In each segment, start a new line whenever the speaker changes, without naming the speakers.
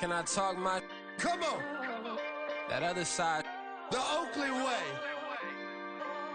Can I talk my?
Come on.
That other side.
The Oakley way.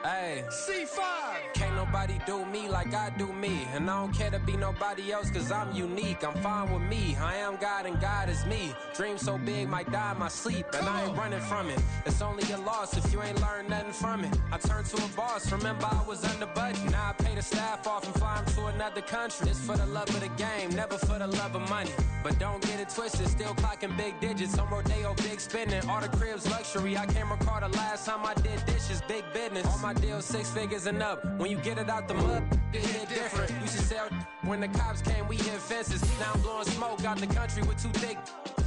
Hey.
C5.
Can't nobody do me like I do me. And I don't care to be nobody else cause I'm unique. I'm fine with me. I am God and God is me. Dream so big might die in my sleep. And I ain't running from it. It's only a loss if you ain't learned nothing from it. I turned to a boss. Remember I was under budget. Now I pay the staff off and fly them to another country. It's for the love of the game, never for the love of money. But don't get it twisted, still clocking big digits. On Rodeo, big spending. All the cribs luxury. I can't recall the last time I did dishes. Big business. All my deals 6 figures and up. When you get it out the mud, it hit different. Used to sell when the cops came, we hit fences. Now I'm blowing smoke out the country with 2 thick.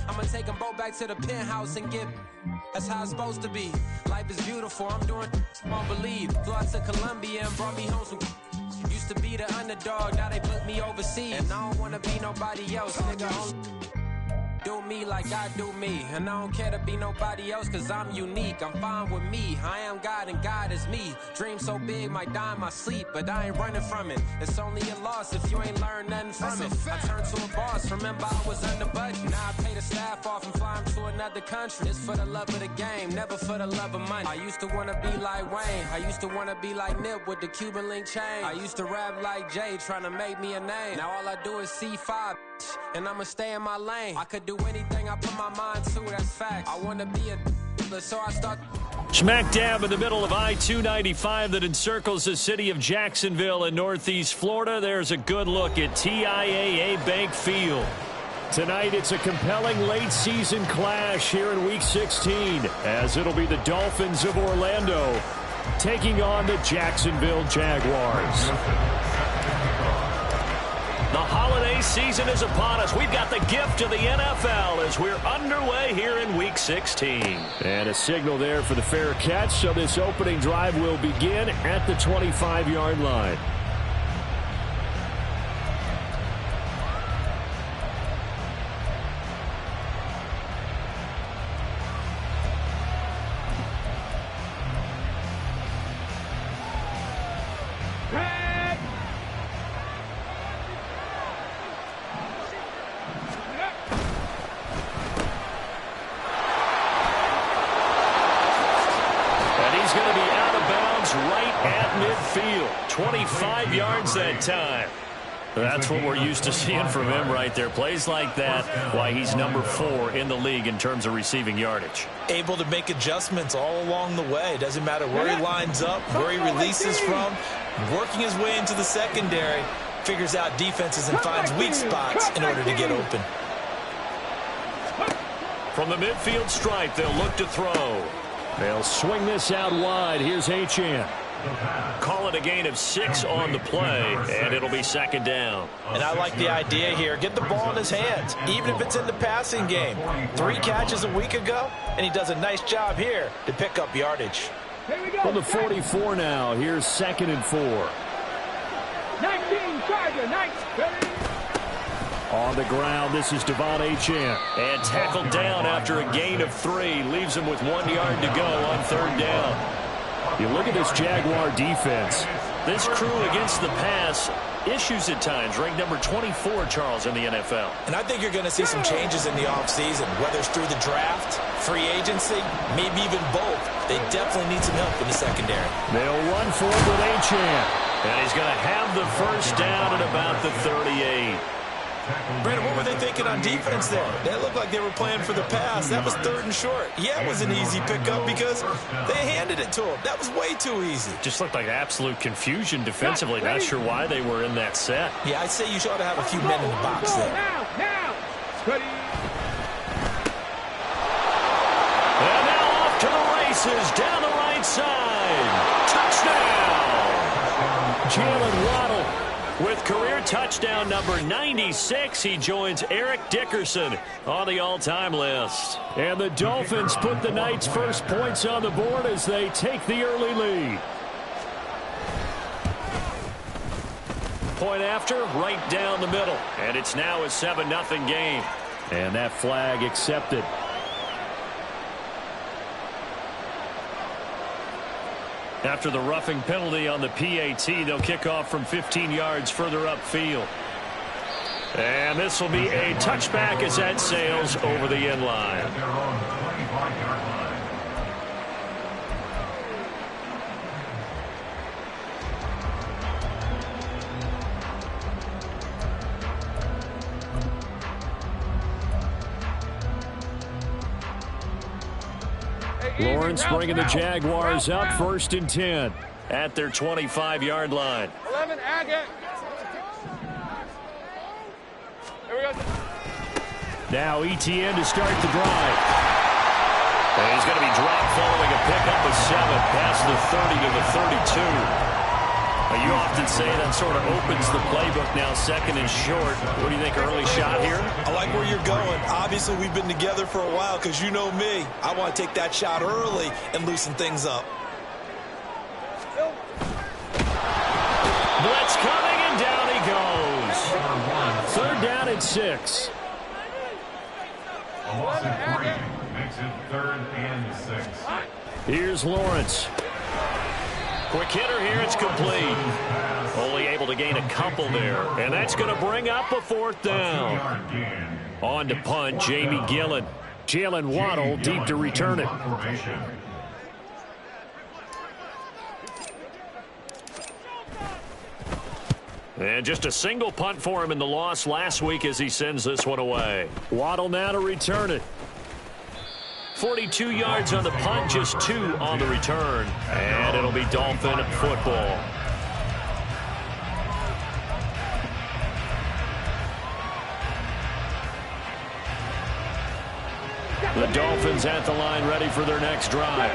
I'ma take them both back to the penthouse and get. That's how it's supposed to be. Life is beautiful, I'm doing won't believe. Flew out to Colombia and brought me home some. Used to be the underdog, now they book me overseas. And I don't wanna be nobody else, nigga. Do me like I do me. And I don't care to be nobody else cause I'm unique. I'm fine with me. I am God and God is me. Dream so big might die in my sleep. But I ain't running from it. It's only a loss if you ain't learned nothing from it. I turned to a boss. Remember I was under budget. Now I pay the staff off and fly them to another country. It's for the love of the game, never for the love of money. I used to wanna be like Wayne. I used to wanna be like Nip with the Cuban link chain. I used to rap like Jay trying to make me a name. Now all I do is C5 and I'ma stay in my lane. I could do anything I put my mind to, that's fact. I wanna be a so I start.
Smack dab in the middle of I-295 that encircles the city of Jacksonville in northeast Florida. There's a good look at TIAA Bank Field. Tonight, it's a compelling late-season clash here in Week 16, as it'll be the Dolphins of Orlando taking on the Jacksonville Jaguars. The holiday season is upon us. We've got the gift of the NFL as we're underway here in Week 16. And a signal there for the fair catch, so this opening drive will begin at the 25-yard line. Going to be out of bounds right at midfield. 25 yards that time. That's what we're used to seeing from him right there. Plays like that, why he's number 4 in the league in terms of receiving yardage.
Able to make adjustments all along the way. Doesn't matter where he lines up, where he releases from. Working his way into the secondary. Figures out defenses and finds weak spots in order to get open.
From the midfield stripe, they'll look to throw. They'll swing this out wide. Here's Achane. Call it a gain of 6 on the play, and it'll be second down.
And I like the idea here. Get the ball in his hands, even if it's in the passing game. 3 catches a week ago, and he does a nice job here to pick up yardage.
From the 44 now, here's 2nd and 4.
19, Charger, 19.
On the ground, this is Devon Achane. And tackled down after a gain of 3. Leaves him with 1 yard to go on 3rd down. You look at this Jaguar defense. This crew against the pass, issues at times. Ranked number 24, Charles, in the NFL.
And I think you're going to see some changes in the offseason, whether it's through the draft, free agency, maybe even both. They definitely need some help in the secondary.
They'll run for it with Achane. And he's going to have the first down at about the 38.
Brandon, what were they thinking on defense there? They looked like they were playing for the pass. That was 3rd and short. Yeah, it was an easy pickup because they handed it to him. That was way too easy.
Just looked like absolute confusion defensively. Not sure why they were in that set.
Yeah, I'd say you ought to have a few men in the box there.
Now. Ready.
And now off to the races down the right side. Touchdown! Jalen Waddle. With career touchdown number 96, he joins Eric Dickerson on the all-time list. And the Dolphins put the Knights' first points on the board as they take the early lead. Point after, right down the middle. And it's now a 7-0 game. And that flag accepted. After the roughing penalty on the PAT, they'll kick off from 15 yards further upfield. And this will be a touchback as that sails over the end line. Lawrence bringing the Jaguars up 1st and 10 at their 25-yard line.
11, Agate. Here we go.
Now ETN to start the drive. And he's going to be dropped following a pickup of 7 past the 30 to the 32. You often say that sort of opens the playbook now, 2nd and short. What do you think, early shot here?
I like where you're going. Obviously, we've been together for a while because you know me. I want to take that shot early and loosen things up.
Blitz coming, and down he goes. 3rd down and 6.
A loss of 3 makes it 3rd and 6.
Here's Lawrence. Quick hitter here, it's complete. Only able to gain a couple there. And that's going to bring up a 4th down. On to punt, Jamie Gillen. Jalen Waddle deep to return it. And just a single punt for him in the loss last week as he sends this one away. Waddle now to return it. 42 yards on the punt, just 2 on the return. And it'll be Dolphin football. The Dolphins at the line ready for their next drive.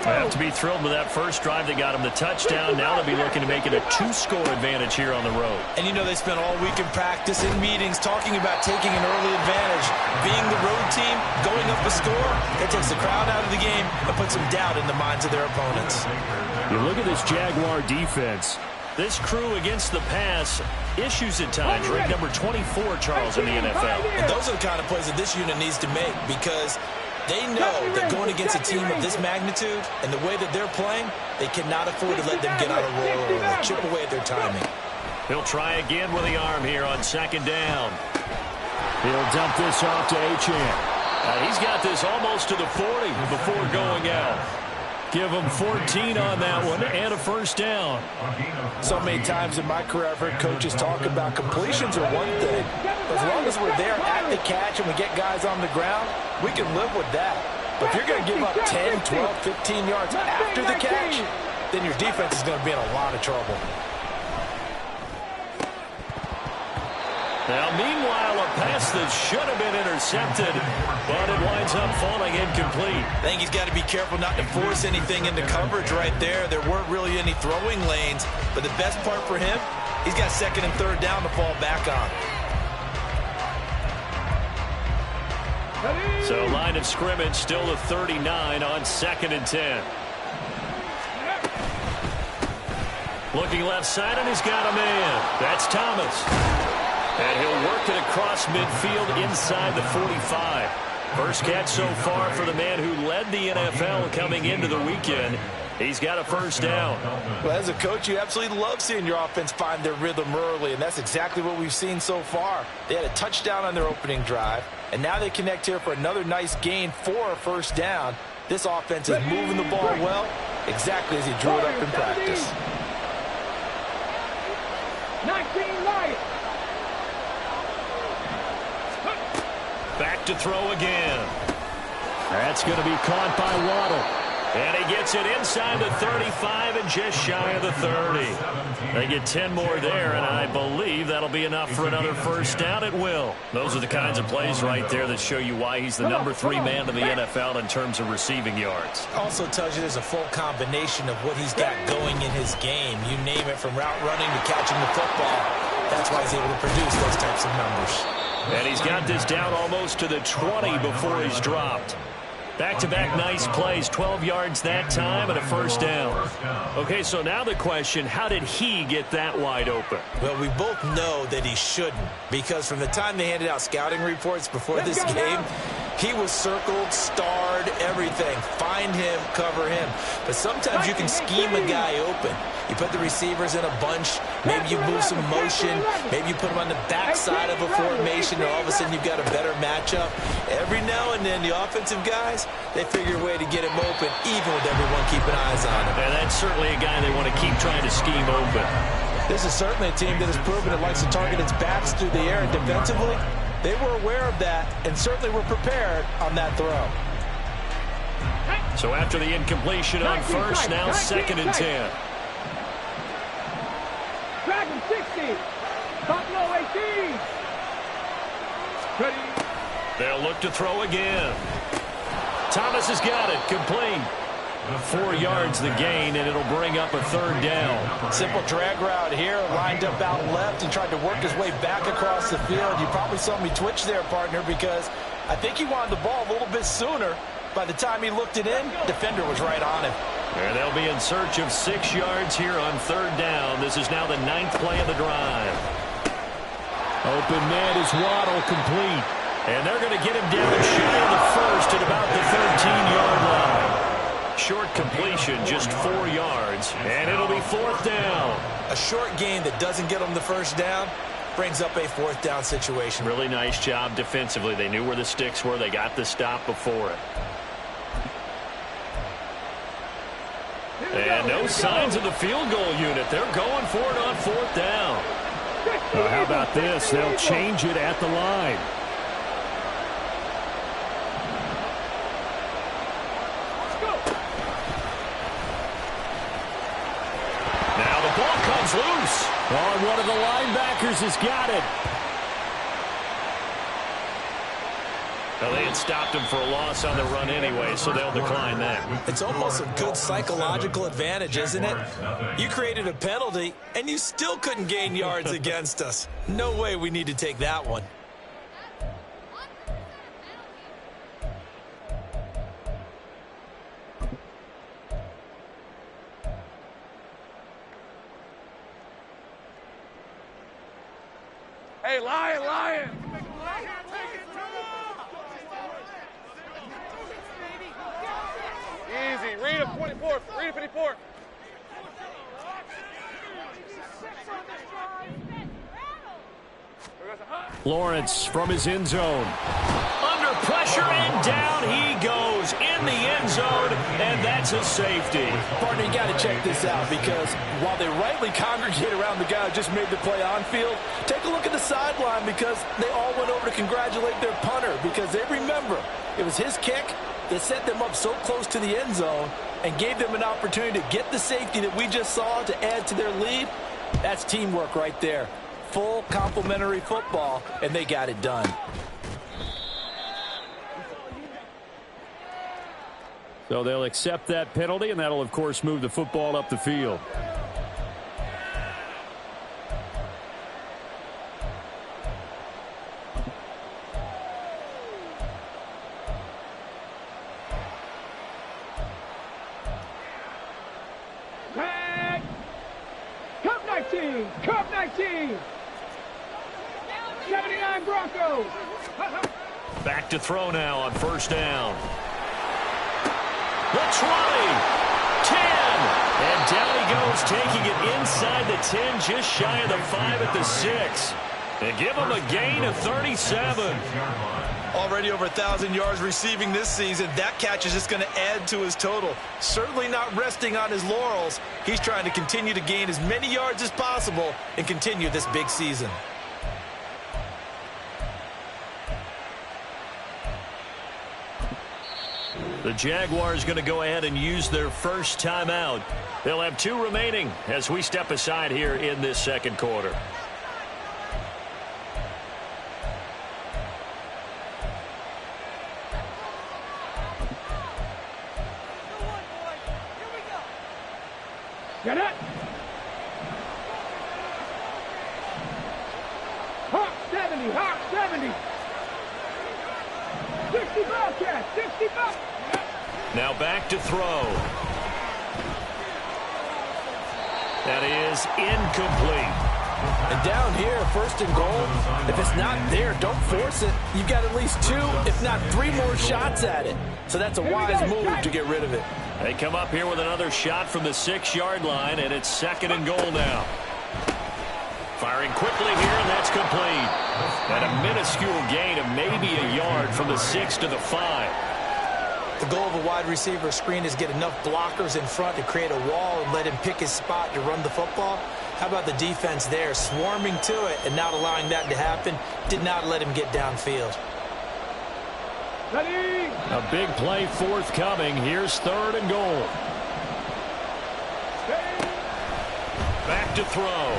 They have to be thrilled with that first drive that got them the touchdown. Now they'll be looking to make it a 2-score advantage here on the road.
And you know they spent all week in practice and meetings talking about taking an early advantage. Being the road team, going up a score, that takes the crowd out of the game and puts some doubt in the minds of their opponents.
You look at this Jaguar defense. This crew against the pass, issues at times, ranked number 24, Charles, in the NFL.
And those are the kind of plays that this unit needs to make because they know that going against a team of this magnitude and the way that they're playing, they cannot afford to let them get on a roll or chip away at their timing.
He'll try again with the arm here on 2nd down. He'll dump this off to Achane. He's got this almost to the 40 before going out. Give him 14 on that one and a 1st down.
So many times in my career I've heard coaches talk about completions are one thing. As long as we're there at the catch and we get guys on the ground, we can live with that. But if you're going to give up 10, 12, 15 yards after the catch, then your defense is going to be in a lot of trouble.
Now, meanwhile, a pass that should have been intercepted, but it winds up falling incomplete.
I think he's got to be careful not to force anything into coverage right there. There weren't really any throwing lanes, but the best part for him, he's got 2nd and 3rd down to fall back on.
So line of scrimmage still the 39 on 2nd and 10. Looking left side, and he's got a man. That's Thomas. And he'll work it across midfield inside the 45. First catch so far for the man who led the NFL coming into the weekend. He's got a 1st down.
Well, as a coach, you absolutely love seeing your offense find their rhythm early, and that's exactly what we've seen so far. They had a touchdown on their opening drive, and now they connect here for another nice gain for a 1st down. This offense is moving the ball well, exactly as he drew it up in practice.
19 Lions.
Back to throw again. That's going to be caught by Waddle. And he gets it inside the 35 and just shy of the 30. They get 10 more there, and I believe that'll be enough for another 1st down. It will. Those are the kinds of plays right there that show you why he's the number 3 man in the NFL in terms of receiving yards.
Also tells you there's a full combination of what he's got going in his game. You name it, from route running to catching the football. That's why he's able to produce those types of numbers.
And he's got this down almost to the 20 before he's dropped. Back-to-back nice plays, 12 yards that time and a 1st down. Okay, so now the question, how did he get that wide open?
Well, we both know that he shouldn't, because from the time they handed out scouting reports before this game, He was circled, starred, everything. Find him, cover him. But sometimes you can scheme a guy open. You put the receivers in a bunch. Maybe you move some motion. Maybe you put them on the backside of a formation, and all of a sudden you've got a better matchup. Every now and then, the offensive guys, they figure a way to get him open, even with everyone keeping eyes on him.
And that's certainly a guy they want to keep trying to scheme open.
This is certainly a team that has proven it likes to target its backs through the air, and defensively, they were aware of that and certainly were prepared on that throw.
So after the incompletion on first, now 2nd and 10.
Dragon 60. Buffalo 18. Ready.
They'll look to throw again. Thomas has got it. Complete. 4 yards the gain, and it'll bring up a 3rd down.
Simple drag route here, lined up out left and tried to work his way back across the field. You probably saw me twitch there, partner, because I think he wanted the ball a little bit sooner. By the time he looked it in, defender was right on him.
And they'll be in search of 6 yards here on 3rd down. This is now the 9th play of the drive. Open man is Waddle, complete. And they're going to get him down shy of the first at about the 13-yard line. Short completion, just 4 yards, and it'll be 4th down.
A short gain that doesn't get them the first down brings up a 4th down situation.
Really nice job defensively. They knew where the sticks were. They got the stop before it. And no signs of the field goal unit. They're going for it on 4th down.
Well, how about this? They'll change it at the line.
Now the ball comes loose.
Oh, one of the linebackers has got it.
Well, they had stopped him for a loss on the run anyway, so they'll decline that.
It's almost a good psychological advantage, isn't it? You created a penalty, and you still couldn't gain yards against us. No way we need to take that one.
Hey, Lion. Easy. Read a 24. Read a 54.
Lawrence from his end zone. Under pressure and down he goes in the end zone, and that's a safety.
Partner, you got to check this out, because while they rightly congregate around the guy who just made the play on field, take a look at the sideline, because they all went over to congratulate their punter, because they remember it was his kick that set them up so close to the end zone and gave them an opportunity to get the safety that we just saw to add to their lead. That's teamwork right there. Full complimentary football, and they got it done.
So they'll accept that penalty, and that'll, of course, move the football up the field.
Cup 19. 79 Broncos.
Back to throw now on 1st down. The 20, 10, and down he goes, taking it inside the 10, just shy of the 5 at the 6. And give him a gain of 37.
Already over 1,000 yards receiving this season. That catch is just going to add to his total. Certainly not resting on his laurels. He's trying to continue to gain as many yards as possible and continue this big season.
The Jaguars going to go ahead and use their first timeout. They'll have 2 remaining as we step aside here in this 2nd quarter.
Get it. Hawk 70. Hawk 70. 60 Bobcat. 60 Bobcat.
Now back to throw. That is incomplete.
And down here, first and goal, if it's not there, don't force it. You've got at least 2, if not 3 more shots at it. So that's a wise move to get rid of it.
They come up here with another shot from the 6-yard line, and it's second and goal now. Firing quickly here, and that's complete. And a minuscule gain of maybe a yard from the 6 to the 5.
The goal of a wide receiver screen is get enough blockers in front to create a wall and let him pick his spot to run the football. How about the defense there, swarming to it and not allowing that to happen? Did not let him get downfield.
A big play forthcoming. Here's third and goal. Back to throw.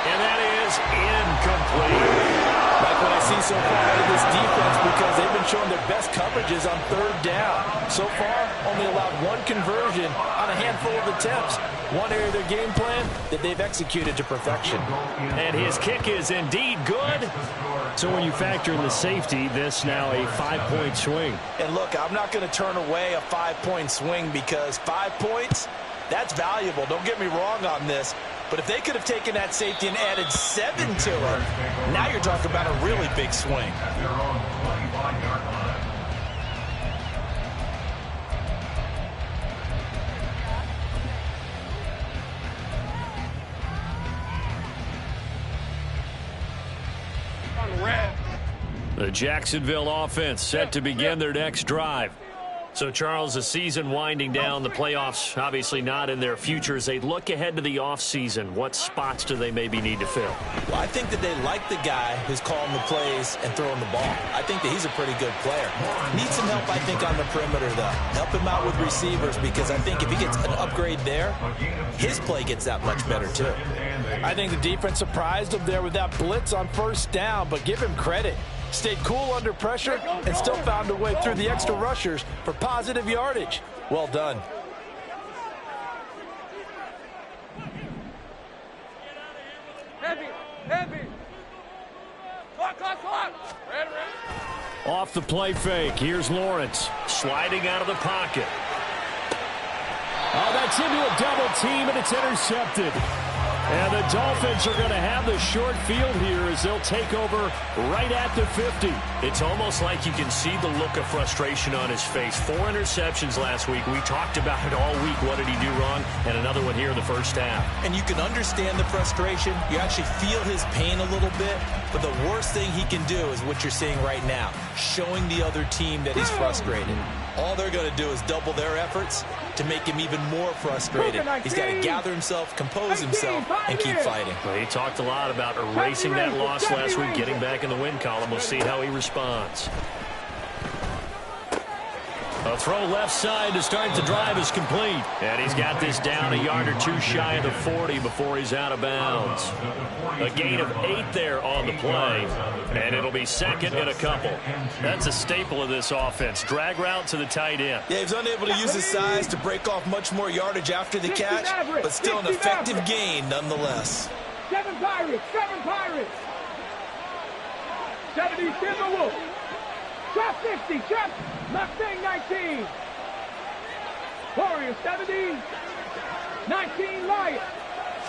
And that is incomplete.
Like what I see so far out of this defense, because they've been showing their best coverages on third down. So far, only allowed 1 conversion on a handful of attempts. One area of their game plan that they've executed to perfection.
And his kick is indeed good. So when you factor in the safety, this now a 5-point swing.
And look, I'm not going to turn away a 5-point swing because 5 points, that's valuable. Don't get me wrong on this. But if they could have taken that safety and added 7 to it, now you're talking about a really big swing.
The Jacksonville offense set to begin their next drive. So, Charles, the season winding down, the playoffs obviously not in their future. As they look ahead to the offseason, what spots do they maybe need to fill?
Well, I think that they like the guy who's calling the plays and throwing the ball. I think that he's a pretty good player. Needs some help, I think, on the perimeter, though. Help him out with receivers, because I think if he gets an upgrade there, his play gets that much better, too. I think the defense surprised him there with that blitz on first down, but give him credit. Stayed cool under pressure and still found a way through the extra rushers for positive yardage. Well done.
Heavy. Clock. Ready.
Off the play fake, here's Lawrence sliding out of the pocket. Oh, that's into a double team, and it's intercepted. And the Dolphins are going to have the short field here as they'll take over right at the 50. It's almost like you can see the look of frustration on his face. 4 interceptions last week. We talked about it all week. What did he do wrong? And another one here in the first half.
And you can understand the frustration. You actually feel his pain a little bit. But the worst thing he can do is what you're seeing right now, showing the other team that he's frustrated. All they're going to do is double their efforts to make him even more frustrated. He's got to gather himself, compose himself, and keep fighting.
Well, he talked a lot about erasing that loss last week, getting back in the win column. We'll see how he responds. A throw left side to start the drive is complete. And he's got this down a yard or 2 shy of the 40 before he's out of bounds. A gain of 8 there on the play. And it'll be second and a couple. That's a staple of this offense. Drag route to the tight end.
Yeah, he's unable to use his size to break off much more yardage after the catch, but still an effective gain nonetheless.
7 Pirates. 70 Timberwolves. Trap 60. Trap Mustang 19. Warriors 70. 19 Lions.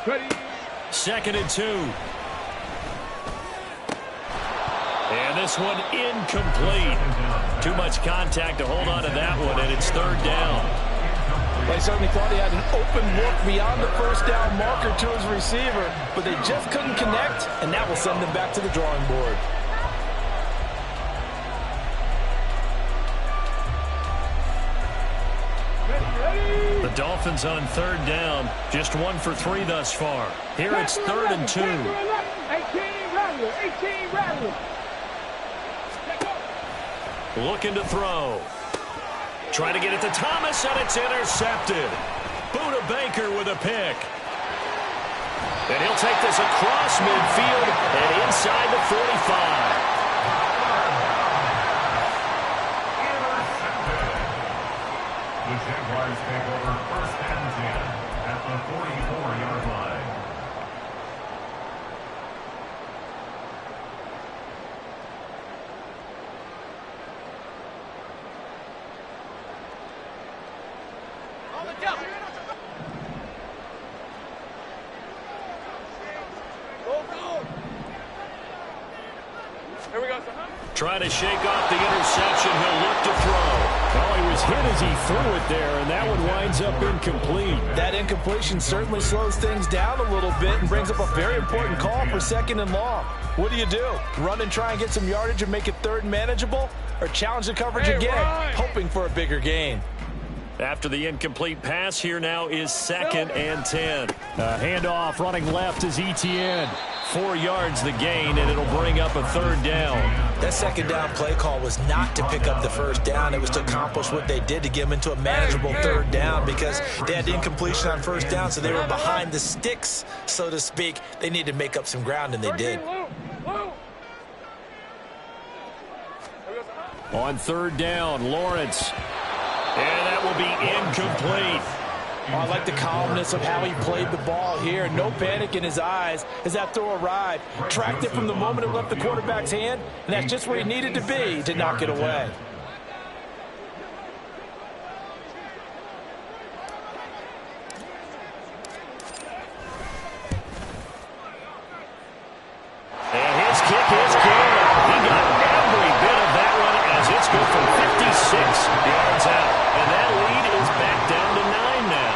Ready.
Second and 2. And this one incomplete. Too much contact to hold on to that one, and it's third down.
They certainly thought he had an open look beyond the first down marker to his receiver, but they just couldn't connect, and that will send them back to the drawing board.
The Dolphins on third down, just 1 for 3 thus far. Here it's third and 2.
18 Rattler.
Looking to throw. Trying to get it to Thomas, and it's intercepted. Buda Baker with a pick. And he'll take this across midfield and inside the 45.
The Jaguars take over first and 10 at the 44-yard line.
Trying to shake off the interception. He'll look to throw.
Well, he was hit as he threw it there, and that one winds up incomplete.
That incompletion certainly slows things down a little bit and brings up a very important call for 2nd and long. What do? Run and try and get some yardage and make it 3rd and manageable? Or challenge the coverage again, hoping for a bigger gain?
After the incomplete pass, here now is 2nd and 10.
Handoff running left is Etienne.
4 yards the gain, and it'll bring up a 3rd down.
That 2nd down play call was not to pick up the 1st down. It was to accomplish what they did to get them into a manageable 3rd down because they had incompletion on 1st down, so they were behind the sticks, so to speak. They needed to make up some ground, and they did.
On 3rd down, Lawrence.
And that will be incomplete.
I like the calmness of how he played the ball here. No panic in his eyes as that throw arrived. Tracked it from the moment it left the quarterback's hand, and that's just where he needed to be to knock it away.
And his kick is good. He got every bit of that one as it's good from 56 yards out. And that lead is back down to 9 now.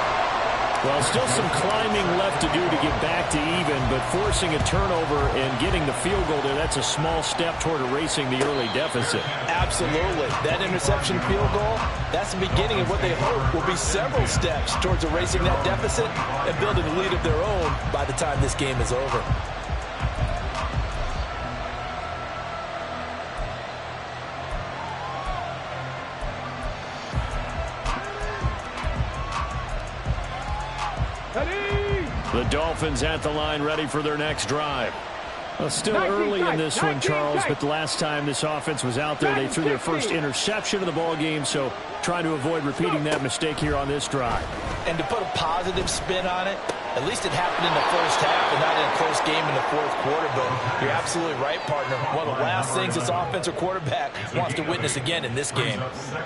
Well, still some climbing left to do to get back to even, but forcing a turnover and getting the field goal there, that's a small step toward erasing the early deficit.
Absolutely. That interception field goal, that's the beginning of what they hope will be several steps towards erasing that deficit and building a lead of their own by the time this game is over.
The Dolphins at the line ready for their next drive.
Well, still early in this one, Charles, but the last time this offense was out there, they threw their first interception of the ball game, so trying to avoid repeating that mistake here on this drive.
And to put a positive spin on it, at least it happened in the first half and not in a close game in the 4th quarter, but you're absolutely right, partner. One of the last things this offensive quarterback wants to witness again in this game.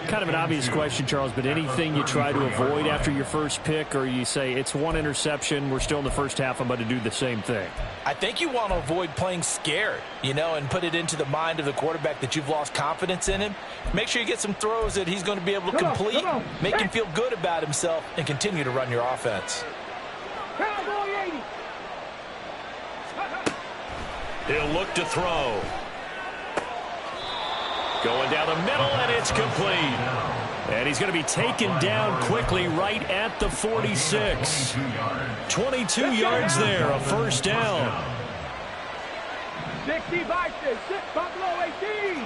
Kind of an obvious question, Charles, but anything you try to avoid after your first pick, or you say it's one interception, we're still in the first half, I'm about to do the same thing?
I think you want to avoid playing scared, and put it into the mind of the quarterback that you've lost confidence in him. Make sure you get some throws that he's going to be able to complete, make him feel good about himself, and continue to run your offense.
He'll look to throw. Going down the middle, and it's complete. And he's going to be taken down quickly right at the 46. 22 yards there, a 1st down.
60 Vikings, 6 Buffalo 18.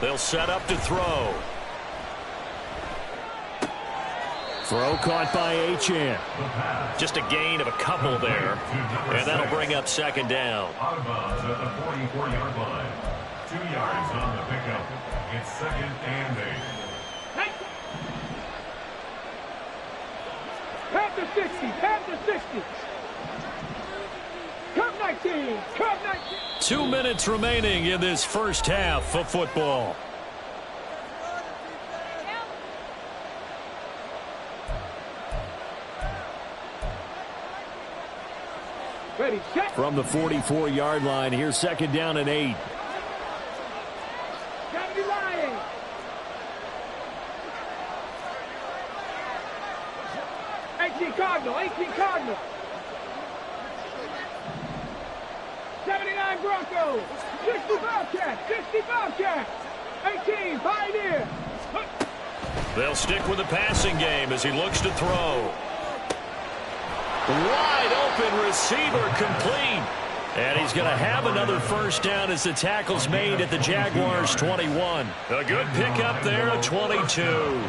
They'll set up to throw.
Throw caught by Achane.
Just a gain of a couple there. And that'll bring up 2nd down.
Out of bounds at the 44-yard line. 2 yards on the pickup. It's 2nd and 8.
Panther 60, Panther 60. Curve 19, curve 19.
2 minutes remaining in this first half of football.
Ready, set.
From the 44-yard line, here's 2nd down and 8.
Gotta be lying. Cardinal, 18 Cardinal. 79 Broncos. 60 Bobcats, 60 Bobcats. 18 Pioneer.
They'll stick with the passing game as he looks to throw. Wide open receiver complete. And he's going to have another 1st down as the tackle's made at the Jaguars' 21. A good pickup there at 22.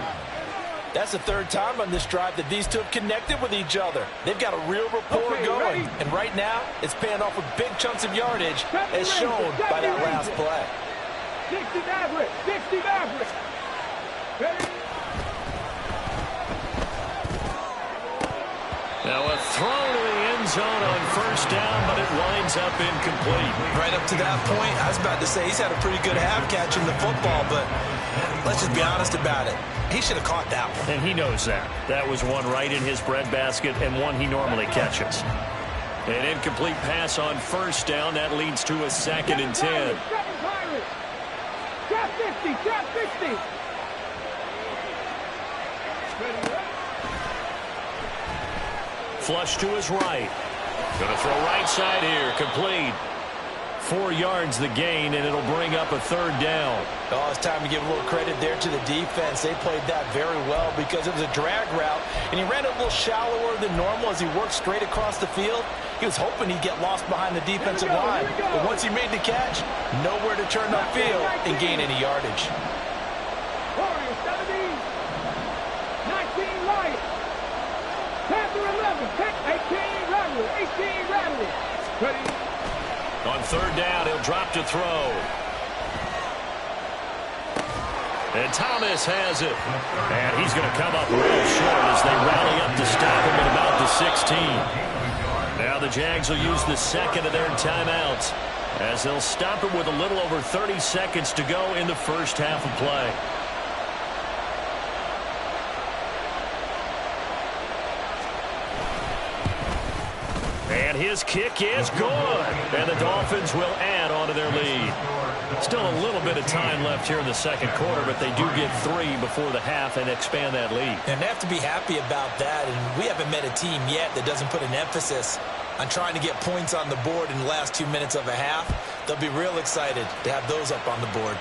That's the 3rd time on this drive that these two have connected with each other. They've got a real rapport going. Ready. And right now, it's paying off with big chunks of yardage as shown by that last play.
60 Maverick, 60 Maverick. Ready.
Now a throw to the end zone on 1st down, but it winds up incomplete.
Right up to that point, I was about to say he's had a pretty good half catching the football, but let's just be honest about it. He should have caught that one.
And he knows that. That was one right in his breadbasket and one he normally catches. An incomplete pass on 1st down. That leads to a 2nd and 10.
trap 60.
Flush to his right. Going to throw right side here. Complete. 4 yards the gain, and it'll bring up a third down.
Oh, it's time to give a little credit there to the defense. They played that very well because it was a drag route, and he ran it a little shallower than normal as he worked straight across the field. He was hoping he'd get lost behind the defensive line, but once he made the catch, nowhere to turn upfield and gain any yardage.
Warriors 17, 19 Lions. Panther 11, 18 Rattlers, 18 Rattlers. Ready?
On third down, he'll drop to throw. And Thomas has it. And he's going to come up real short as they rally up to stop him at about the 16. Now the Jags will use the second of their timeouts as they'll stop him with a little over 30 seconds to go in the first half of play. And his kick is good. And the Dolphins will add on to their lead. Still a little bit of time left here in the second quarter, but they do get 3 before the half and expand that lead.
And they have to be happy about that, and we haven't met a team yet that doesn't put an emphasis on trying to get points on the board in the last 2 minutes of a half. They'll be real excited to have those up on the board.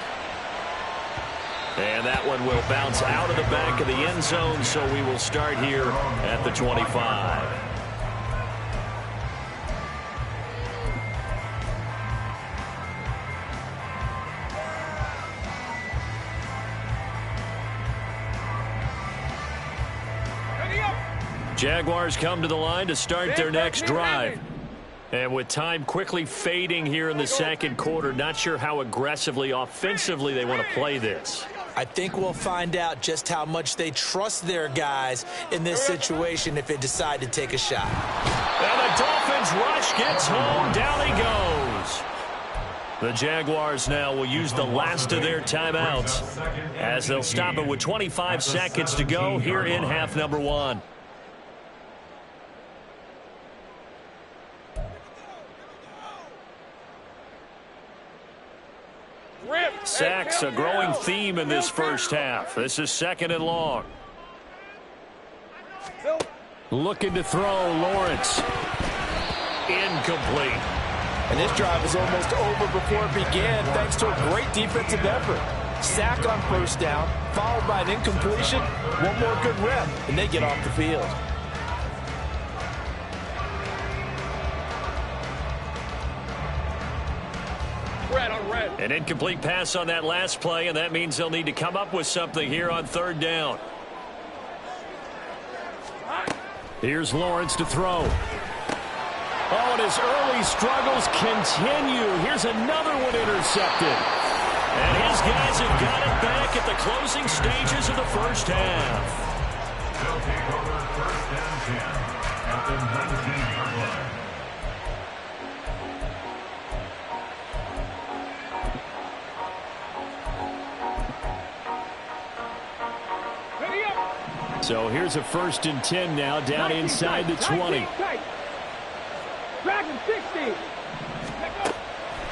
And that one will bounce out of the back of the end zone, so we will start here at the 25. Jaguars come to the line to start their next drive. And with time quickly fading here in the second quarter, not sure how aggressively, offensively they want to play this.
I think we'll find out just how much they trust their guys in this situation if they decide to take a shot.
And the Dolphins rush gets home. Down he goes. The Jaguars now will use the last of their timeouts as they'll stop it with 25 seconds to go here in half number 1. Sacks, a growing theme in this first half. This is 2nd and long. Looking to throw, Lawrence. Incomplete.
And this drive is almost over before it began thanks to a great defensive effort. Sack on first down, followed by an incompletion. One more good rep, and they get off the field.
An incomplete pass on that last play, and that means they'll need to come up with something here on third down. Here's Lawrence to throw. Oh, and his early struggles continue. Here's another one intercepted. And his guys have got it back at the closing stages of the first half.
They'll take over first and 10 at the 19-yard line.
So here's a 1st and 10 now, down inside the 20.
Dragon 60.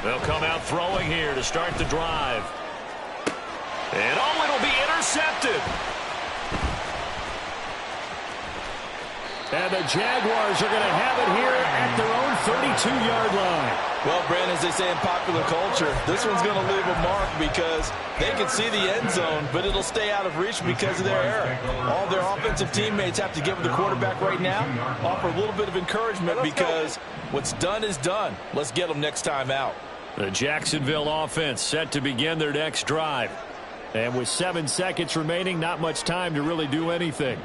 They'll come out throwing here to start the drive. And oh, it'll be intercepted. And the Jaguars are going to have it here at their own 32-yard line.
Well, Brandon, as they say in popular culture, this one's going to leave a mark because they can see the end zone, but it'll stay out of reach because of their error. All their offensive teammates have to give the quarterback right now, offer a little bit of encouragement because what's done is done. Let's get them next time out.
The Jacksonville offense set to begin their next drive. And with 7 seconds remaining, not much time to really do anything.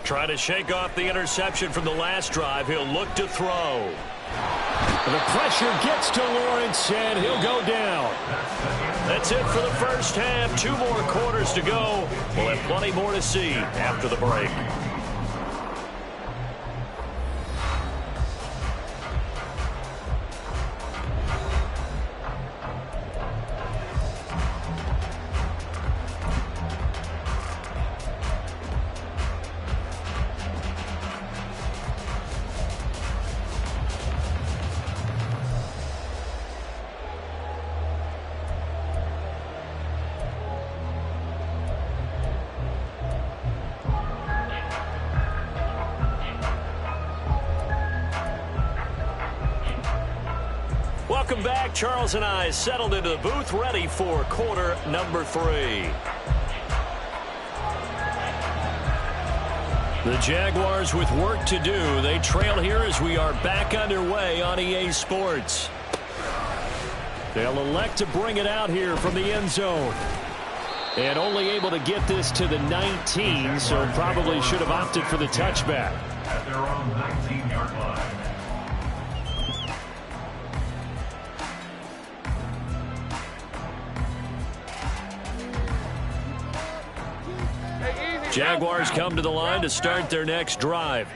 Trying to shake off the interception from the last drive. He'll look to throw. The pressure gets to Lawrence, and he'll go down. That's it for the first half. 2 more quarters to go. We'll have plenty more to see after the break. Welcome back. Charles and I settled into the booth, ready for quarter number 3. The Jaguars with work to do. They trail here as we are back underway on EA Sports. They'll elect to bring it out here from the end zone. And only able to get this to the 19, so probably should have opted for the touchback.
At their own 19-yard line.
Jaguars come to the line to start their next drive.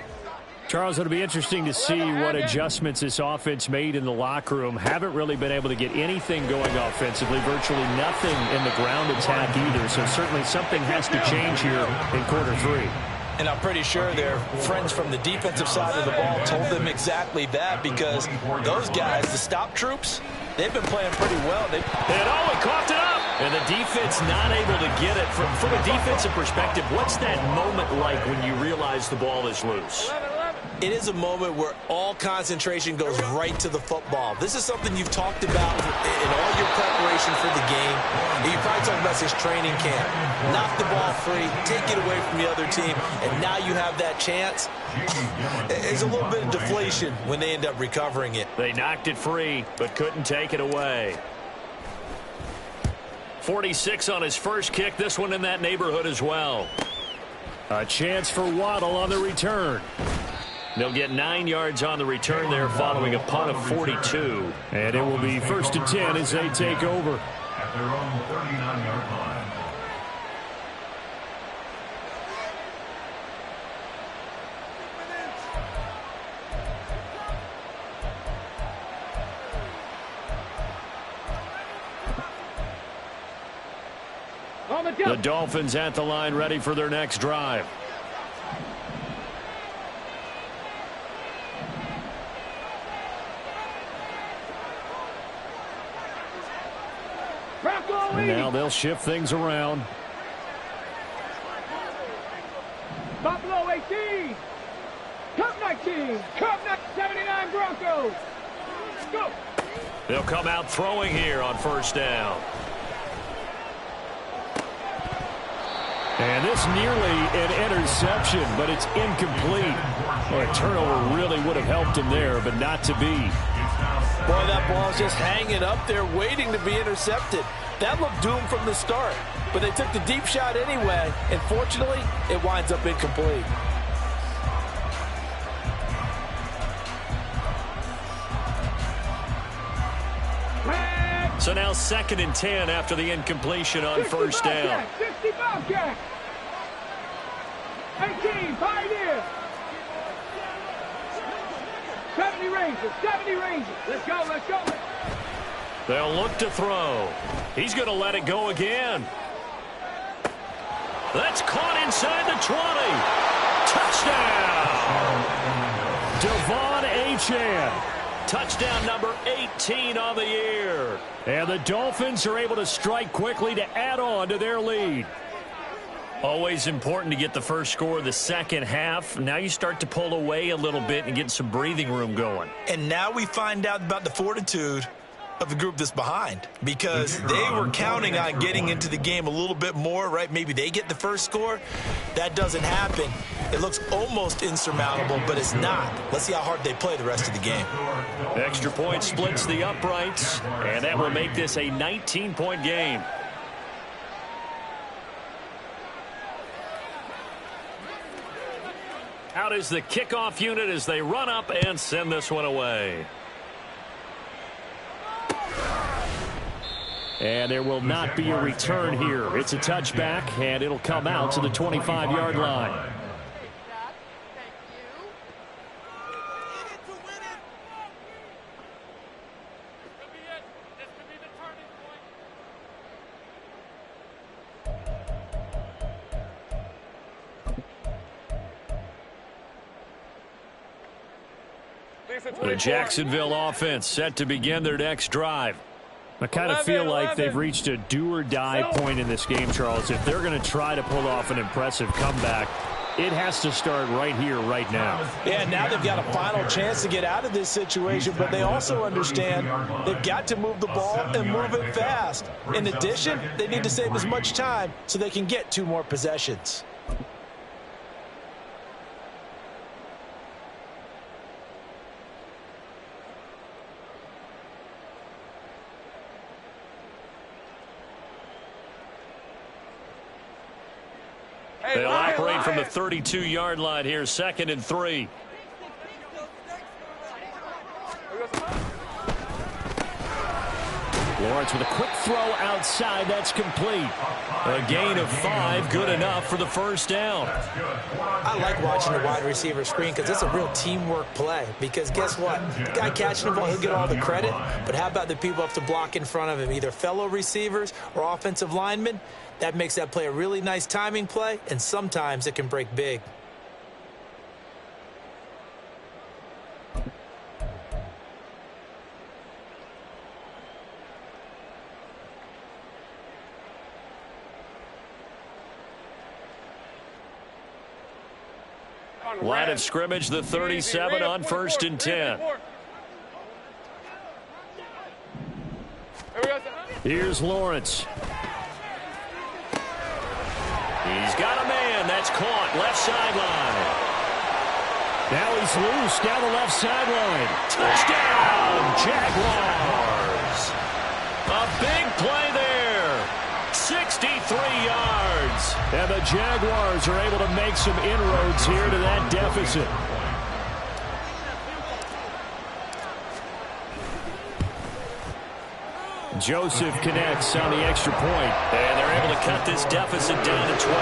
Charles, it'll be interesting to see what adjustments this offense made in the locker room. Haven't really been able to get anything going offensively, virtually nothing in the ground attack either. So certainly something has to change here in quarter 3.
And I'm pretty sure their friends from the defensive side of the ball told them exactly that, because those guys, the stop troops, they've been playing pretty well.
He coughed it up. And the defense not able to get it. From a defensive perspective, what's that moment like when you realize the ball is loose?
It is a moment where all concentration goes right to the football. This is something you've talked about in all your preparation for the game. You probably talked about since training camp. Knock the ball free, take it away from the other team, and now you have that chance. There's a little bit of deflation when they end up recovering it.
They knocked it free, but couldn't take it away. 46 on his first kick. This one in that neighborhood as well.
A chance for Waddle on the return.
They'll get 9 yards on the return there following a punt of 42.
And it will be 1st and 10 as they take over.
At their own 39-yard line.
The Dolphins at the line, ready for their next drive. And now they'll shift things around.
Buffalo 18. Cup 19. Cup 79 Broncos. Go.
They'll come out throwing here on 1st down.
And this nearly an interception, but it's incomplete. Well, a turnover really would have helped him there, but not to be.
Boy, that ball's just hanging up there waiting to be intercepted. That looked doomed from the start, but they took the deep shot anyway, and fortunately, it winds up incomplete.
So now 2nd and 10 after the incompletion on 1st down.
60 Bobcat. 18 Pioneer. 70 Rangers. 70 Rangers. Let's go. Let's go.
They'll look to throw. He's going to let it go again. That's caught inside the 20. Touchdown. Devon Achane. Touchdown number 18 on the year.
And the Dolphins are able to strike quickly to add on to their lead.
Always important to get the first score of the second half. Now you start to pull away a little bit and get some breathing room going.
And now we find out about the fortitude of the group that's behind, because they were counting on getting into the game a little bit more, right? Maybe they get the first score. That doesn't happen. It looks almost insurmountable, but it's not. Let's see how hard they play the rest of the game.
Extra point splits the uprights, and that will make this a 19-point game. Out is the kickoff unit as they run up and send this one away.
And there will not be a return here. It's a touchback, and it'll come out to the 25-yard line. The Jacksonville offense set to begin their next drive. I kind of feel like they've reached a do-or-die point in this game, Charles. If they're going to try to pull off an impressive comeback, It has to start right here, right now.
Yeah, now they've got a final chance to get out of this situation, but they also understand they've got to move the ball and move it fast. In addition, they need to save as much time so they can get 2 more possessions.
They'll operate from the 32-yard line here, 2nd and 3. Lawrence with a quick throw outside. That's complete. A gain of 5, good enough for the first down.
I like watching the wide receiver screen because it's a real teamwork play. Because guess what? The guy catching the ball, he'll get all the credit. But how about the people up to block in front of him, either fellow receivers or offensive linemen? That makes that play a really nice timing play, and sometimes it can break big.
Line of scrimmage, the 37 on 1st and 10. Here's Lawrence. He's got a man. That's caught. Left sideline.
Now he's loose down the left sideline.
Touchdown, Jaguars. A big play there. 63 yards.
And the Jaguars are able to make some inroads here to that deficit. Joseph connects on the extra point.
And they're able to cut this deficit down to 12.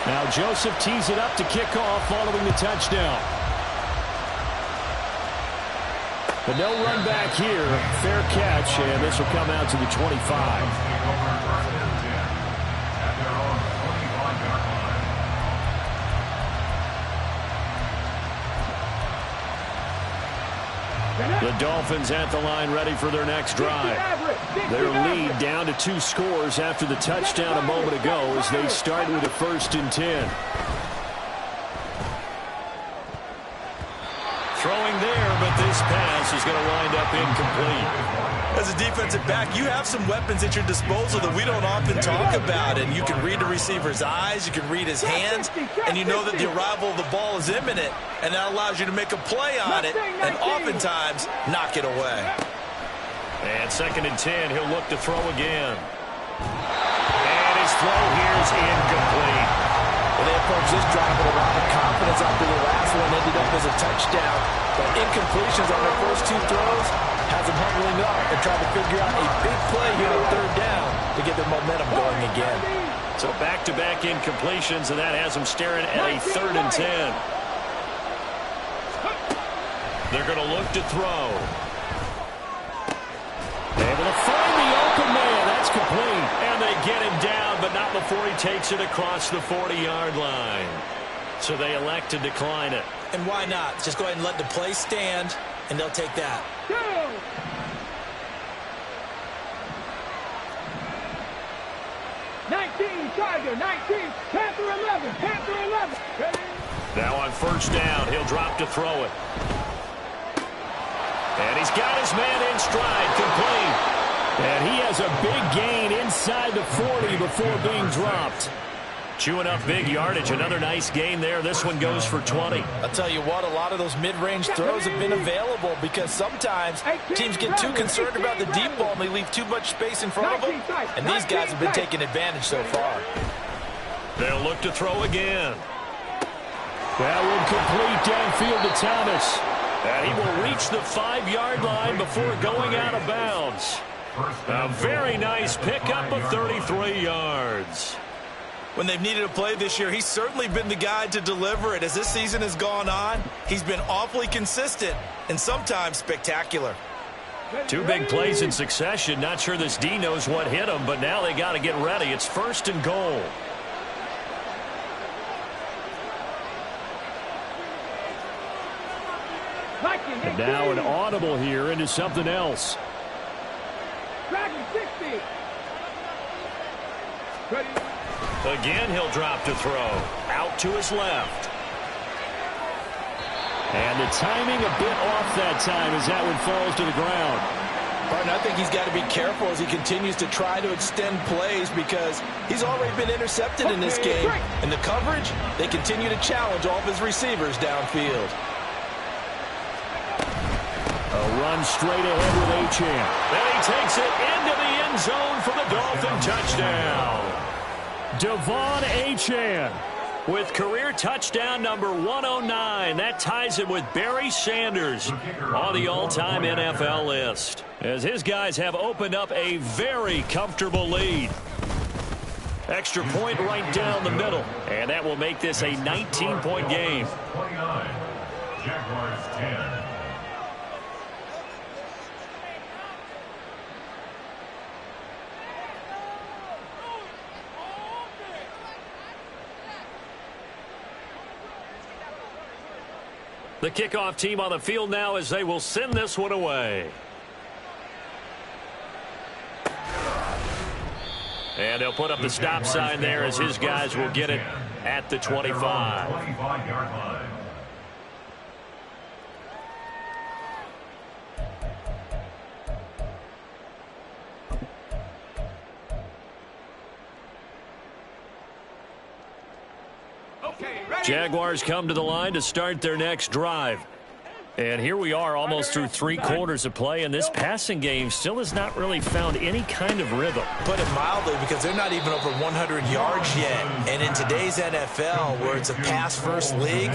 Now Joseph tees it up to kick off following the touchdown. But no run back here. Fair catch, and this will come out to the 25. The Dolphins at the line ready for their next drive. Their lead down to 2 scores after the touchdown a moment ago as they start with a 1st and 10.
Throwing there, but this pass is going to wind up incomplete.
As a defensive back, you have some weapons at your disposal that we don't often talk about. And you can read the receiver's eyes, you can read his hands, and you know that the arrival of the ball is imminent. And that allows you to make a play on it and oftentimes knock it away.
And 2nd and 10, he'll look to throw again. And his throw here is incomplete.
Well, they approached this drive with a lot of confidence after the last one ended up as a touchdown. But incompletions on their first 2 throws has them huddling up and trying to figure out a big play here on 3rd down to get their momentum going again.
So back-to-back incompletions, and that has them staring at a 3rd and 10. They're going to look to throw.
Able to find the open man. That's complete.
And they get him down, but not before he takes it across the 40-yard line. So they elect to decline it.
And why not? Just go ahead and let the play stand, and they'll take that.
19, Tiger, 19, Panther 11, Panther 11. Ready?
Now on 1st down, he'll drop to throw it. And he's got his man in stride, complete.
And he has a big gain inside the 40 before being dropped.
Chewing up big yardage. Another nice gain there. This one goes for 20.
I'll tell you what, a lot of those mid-range throws have been available because sometimes teams get too concerned about the deep ball and they leave too much space in front of them. And these guys have been taking advantage so far.
They'll look to throw again.
That one complete downfield to Thomas.
And he will reach the 5-yard line before going out of bounds. A very nice pickup of 33 yards.
When they've needed a play this year, he's certainly been the guy to deliver it. As this season has gone on, he's been awfully consistent and sometimes spectacular.
2 big plays in succession. Not sure this D knows what hit him, but now they got to get ready. It's 1st and goal.
And now an audible here into something else.
Dragon 60. Ready?
Again, he'll drop to throw. Out to his left. And the timing a bit off that time as that one falls to the ground.
Partner, I think he's got to be careful as he continues to try to extend plays because he's already been intercepted in this game. And the coverage, they continue to challenge all of his receivers downfield.
A run straight ahead with Achane. And he takes it into the end zone for the Dolphin touchdown. Devon Achane with career touchdown number 109. That ties him with Barry Sanders on the all-time NFL list, as his guys have opened up a very comfortable lead. Extra point right down the middle, and that will make this a 19-point game.
29, Jaguars 10.
The kickoff team on the field now as they will send this one away. And they'll put up the stop sign there as his guys will get it at the 25.
25-yard line.
Jaguars come to the line to start their next drive. And here we are almost through 3 quarters of play, and this passing game still has not really found any kind of rhythm.
Put it mildly, because they're not even over 100 yards yet. And in today's NFL, where it's a pass-first league,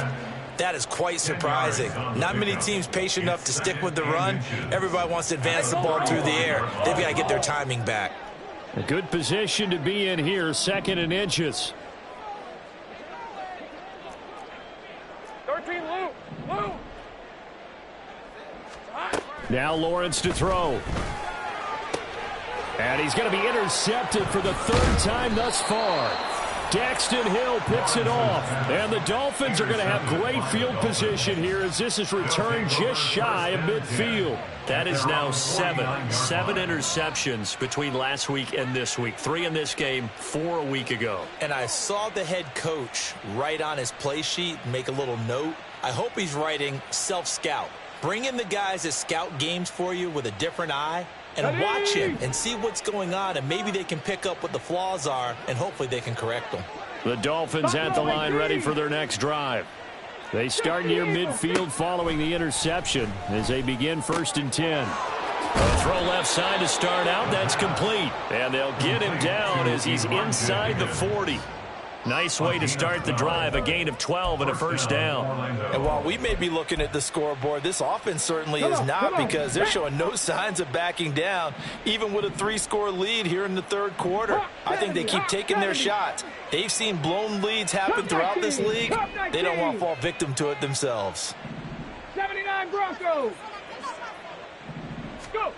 that is quite surprising. Not many teams patient enough to stick with the run. Everybody wants to advance the ball through the air. They've got to get their timing back.
A good position to be in here, 2nd and inches. Now Lawrence to throw. And he's going to be intercepted for the 3rd time thus far. Daxton Hill picks it off. And the Dolphins are going to have great field position here as this is returned just shy of midfield. That is now 7 interceptions between last week and this week. 3 in this game, 4 a week ago.
And I saw the head coach write on his play sheet, make a little note. I hope he's writing self-scout. Bring in the guys that scout games for you with a different eye and watch him and see what's going on, and maybe they can pick up what the flaws are, and hopefully they can correct them.
The Dolphins at the line ready for their next drive. They start near midfield following the interception as they begin 1st and 10. A throw left side to start out. That's complete. And they'll get him down as he's inside the 40. Nice way to start the drive, a gain of 12 and a 1st down.
And while we may be looking at the scoreboard, this offense certainly is not, because they're showing no signs of backing down, even with a 3-score lead here in the 3rd quarter. I think they keep taking their shots. They've seen blown leads happen throughout this league. They don't want to fall victim to it themselves.
79 Broncos. Go.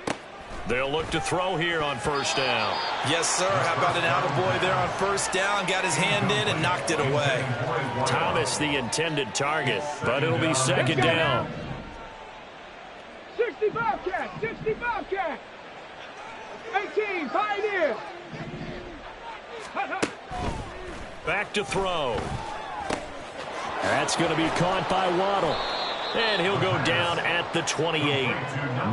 They'll look to throw here on 1st down.
Yes, sir. How about an attaboy there on 1st down? Got his hand in and knocked it away.
Thomas the intended target, but it'll be 2nd down.
65 cat. 65 cat. 18 Pioneer.
Back to throw. That's going to be caught by Waddle. And he'll go down at the 28.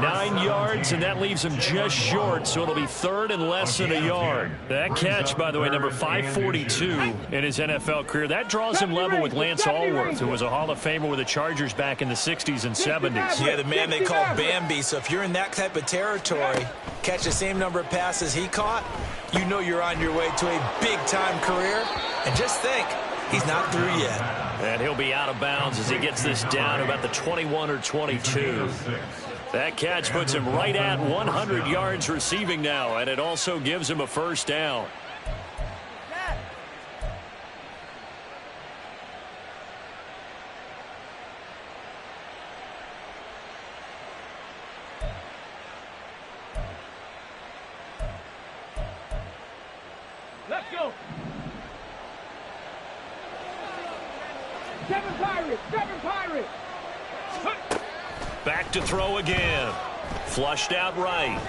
9 yards, and that leaves him just short, so it'll be 3rd and less than a yard. That catch, by the way, number 542 in his NFL career, that draws him level with Lance Allworth, who was a Hall of Famer with the Chargers back in the 60s and 70s.
Yeah, the man they call Bambi, so if you're in that type of territory, catch the same number of passes he caught, you know you're on your way to a big-time career. And just think, he's not through yet.
And he'll be out of bounds as he gets this down to about the 21 or 22. That catch puts him right at 100 yards receiving now, and it also gives him a 1st down.
Let's go. 7 Pirates. 7 Pirates.
Back to throw again. Flushed out right.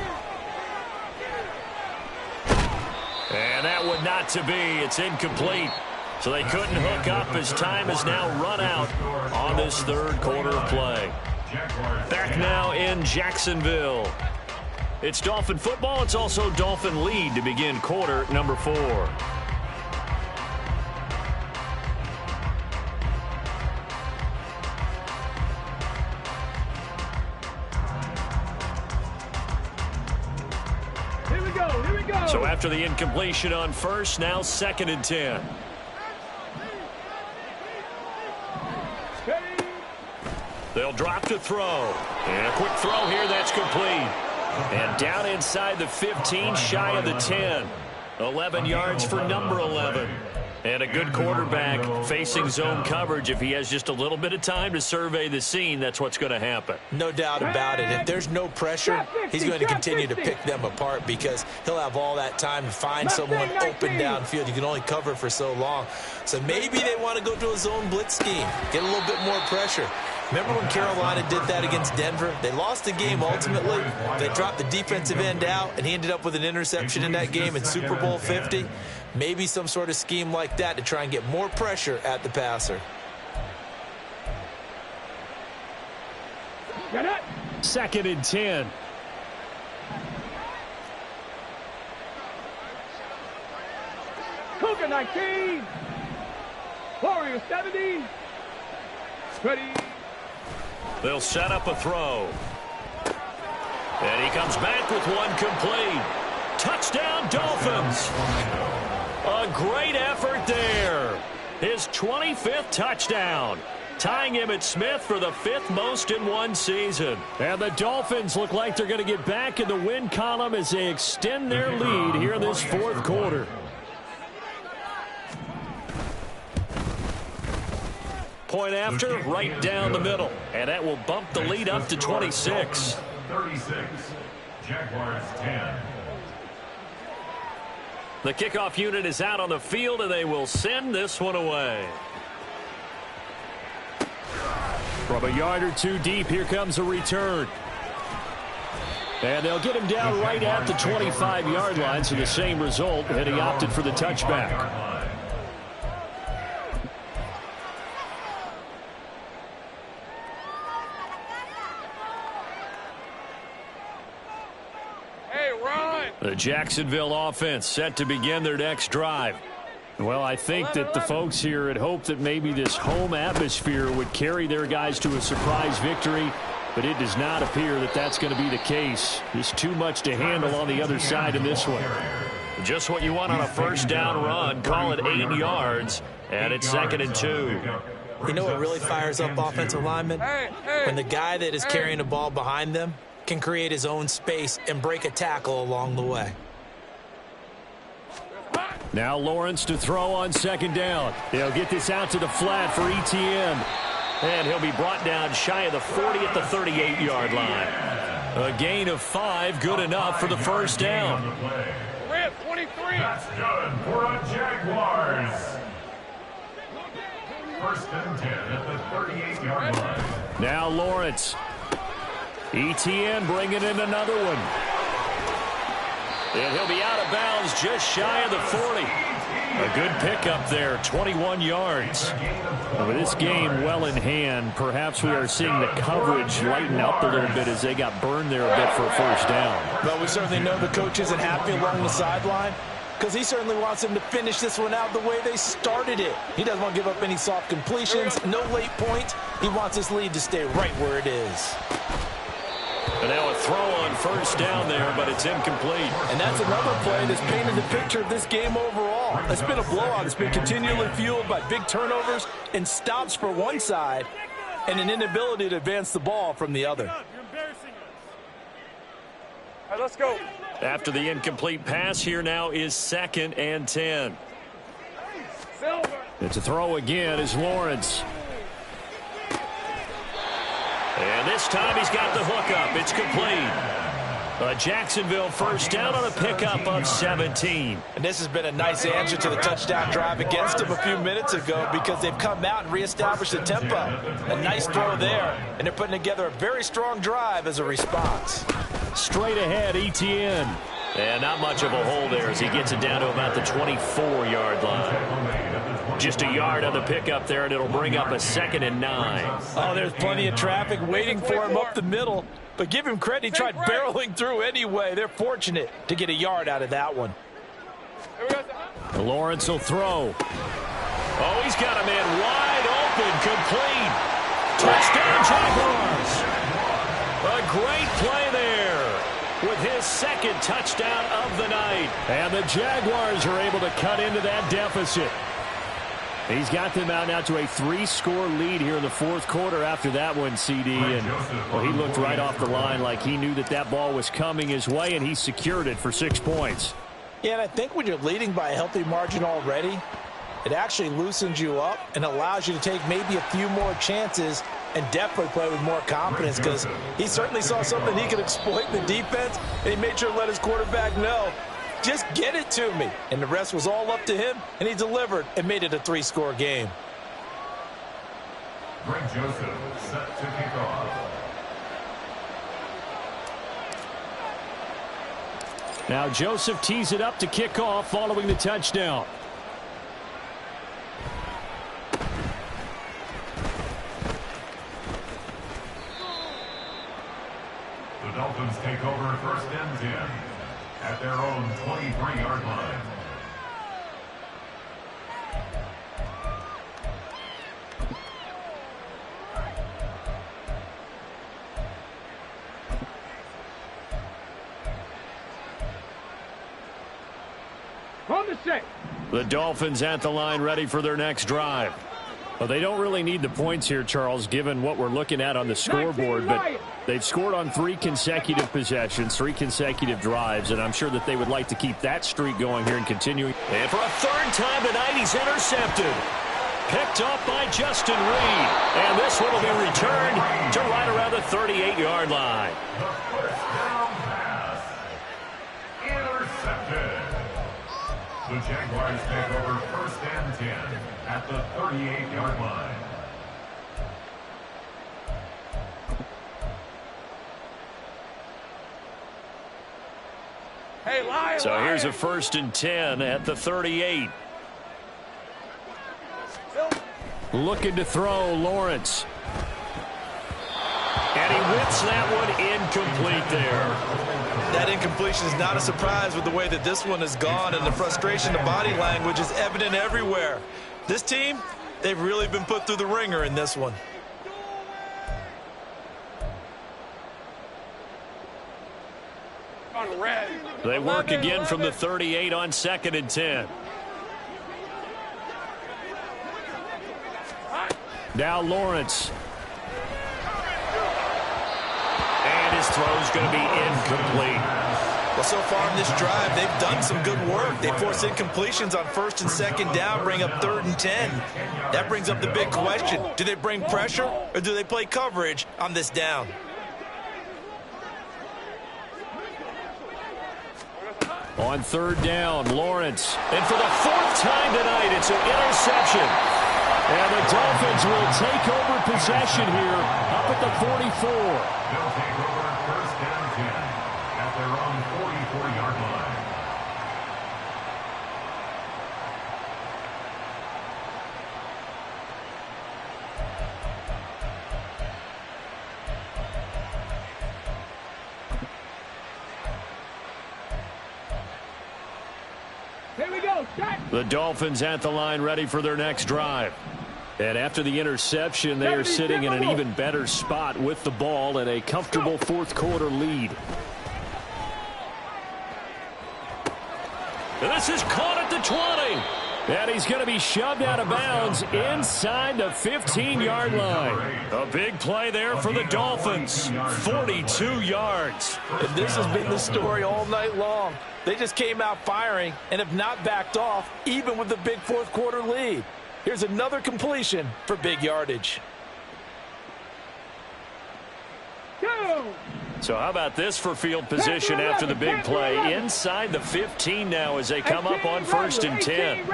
And that one not to be. It's incomplete. So they couldn't hook up as time has now run out on this third quarter of play. Back now in Jacksonville. It's Dolphin football. It's also Dolphin lead to begin quarter number 4.
Here we go.
So after the incompletion on first, now 2nd and 10. They'll drop to throw. And a quick throw here, that's complete. And down inside the 15, shy of the 10. 11 yards for number 11. And a good quarterback facing zone coverage. If he has just a little bit of time to survey the scene, that's what's going to happen.
No doubt about it. If there's no pressure, he's going to continue to pick them apart because he'll have all that time to find someone open downfield. You can only cover for so long. So maybe they want to go to a zone blitz scheme, get a little bit more pressure. Remember when Carolina did that against Denver? They lost the game ultimately. They dropped the defensive end out, and he ended up with an interception in that game in Super Bowl 50. Maybe some sort of scheme like that to try and get more pressure at the passer.
Get it.
2nd and 10.
Cougar 19. Warrior 70. Ready.
They'll set up a throw. And he comes back with one complete. Touchdown, Dolphins. A great effort there. His 25th touchdown. Tying him at Smith for the 5th most in one season. And the Dolphins look like they're going to get back in the win column as they extend their lead here in this 4th quarter. Point after, right down the middle. And that will bump the lead up to 26.
36. Jaguars 10.
The kickoff unit is out on the field, and they will send this one away. From a yard or two deep, here comes a return. And they'll get him down right at the 25-yard line, so the same result, and he opted for the touchback. The Jacksonville offense set to begin their next drive. Well, I think that the folks here had hoped that maybe this home atmosphere would carry their guys to a surprise victory, but it does not appear that that's going to be the case. There's too much to handle on the other side in this one. Just what you want on a first down run. Call it 8 yards, and it's 2nd and 2.
You know what really fires up offensive linemen? When the guy that is carrying the ball behind them can create his own space and break a tackle along the way.
Now Lawrence to throw on 2nd down. They'll get this out to the flat for Etienne. And he'll be brought down shy of the 40 at the 38-yard line. A gain of 5, good enough for the first down.
Red 23.
That's good for a Jaguars. 1st and 10 at the 38-yard line.
Now Lawrence. Etienne bringing in another one. And he'll be out of bounds just shy of the 40. A good pickup there, 21 yards. And with this game well in hand, perhaps we are seeing the coverage lighten up a little bit as they got burned there a bit for a first down.
Well, we certainly know the coach isn't happy along the sideline because he certainly wants them to finish this one out the way they started it. He doesn't want to give up any soft completions, no late points. He wants his lead to stay right where it is.
And now a throw on first down there, but it's incomplete.
And that's another play that's painted the picture of this game overall. It's been a blowout. It's been continually fueled by big turnovers and stops for one side and an inability to advance the ball from the other.
You're embarrassing us. All right, let's go.
After the incomplete pass, here now is 2nd and 10.
Silver.
It's a throw again is Lawrence. And this time he's got the hookup. It's complete. A Jacksonville first down on a pickup of 17.
And this has been a nice answer to the touchdown drive against them a few minutes ago because they've come out and reestablished the tempo. A nice throw there, and they're putting together a very strong drive as a response.
Straight ahead, Etienne. And not much of a hole there as he gets it down to about the 24-yard line. Just a yard on the pickup there, and it'll bring up a 2nd and 9.
Oh, there's plenty of traffic waiting for him up the middle. But give him credit, he tried barreling through anyway. They're fortunate to get a yard out of that one.
Lawrence will throw. Oh, he's got a man wide open, complete. Touchdown, Jaguars. A great play there with his 2nd touchdown of the night. And the Jaguars are able to cut into that deficit. He's got them out now to a 3-score lead here in the 4th quarter after that one, CD. And well, he looked right off the line like he knew that ball was coming his way, and he secured it for 6 points.
Yeah, and I think when you're leading by a healthy margin already, it actually loosens you up and allows you to take maybe a few more chances and definitely play with more confidence, because he certainly saw something he could exploit in the defense, and he made sure to let his quarterback know, just get it to me. And the rest was all up to him, and he delivered and made it a 3-score game.
Greg Joseph set to kick off.
Now Joseph tees it up to kick off following the touchdown.
The Dolphins take over 1st and 10 at their own 23-yard line.
On the set.
The Dolphins at the line ready for their next drive. Well, they don't really need the points here, Charles, given what we're looking at on the scoreboard, but they've scored on 3 consecutive possessions, 3 consecutive drives, and I'm sure that they would like to keep that streak going here and continuing. And for a 3rd time tonight, he's intercepted. Picked up by Justin Reed, and this one will be returned to right around the 38-yard line.
The first down pass. Intercepted. The Jaguars take over 1st and 10 at the 38-yard line.
Hey, Lion.
So here's a 1st and 10 at the 38. Looking to throw, Lawrence. And he whips that one incomplete there.
That incompletion is not a surprise with the way that this one has gone, and the frustration, the body language is evident everywhere. This team, they've really been put through the ringer in this one.
On red.
They work again from the 38 on 2nd and 10. Now Lawrence. And his throw's going to be incomplete.
Well, so far in this drive, they've done some good work. They force incompletions on 1st and 2nd down, bring up 3rd and 10. That brings up the big question. Do they bring pressure or do they play coverage on this down?
On 3rd down, Lawrence. And for the 4th time tonight, it's an interception. And the Dolphins will take over possession here up at the 44.
They'll take over 1st and 10 at their own 44-yard line.
Here we go. Start.
The Dolphins at the line ready for their next drive. And after the interception, they are sitting in an even better spot with the ball and a comfortable 4th quarter lead. And this is caught at the 20. And he's going to be shoved out of bounds inside the 15-yard line. A big play there for the Dolphins. 42 yards.
And this has been the story all night long. They just came out firing and have not backed off, even with the big 4th quarter lead. Here's another completion for big yardage.
So how about this for field position after the big play? Inside the 15 now as they come up on 1st and 10.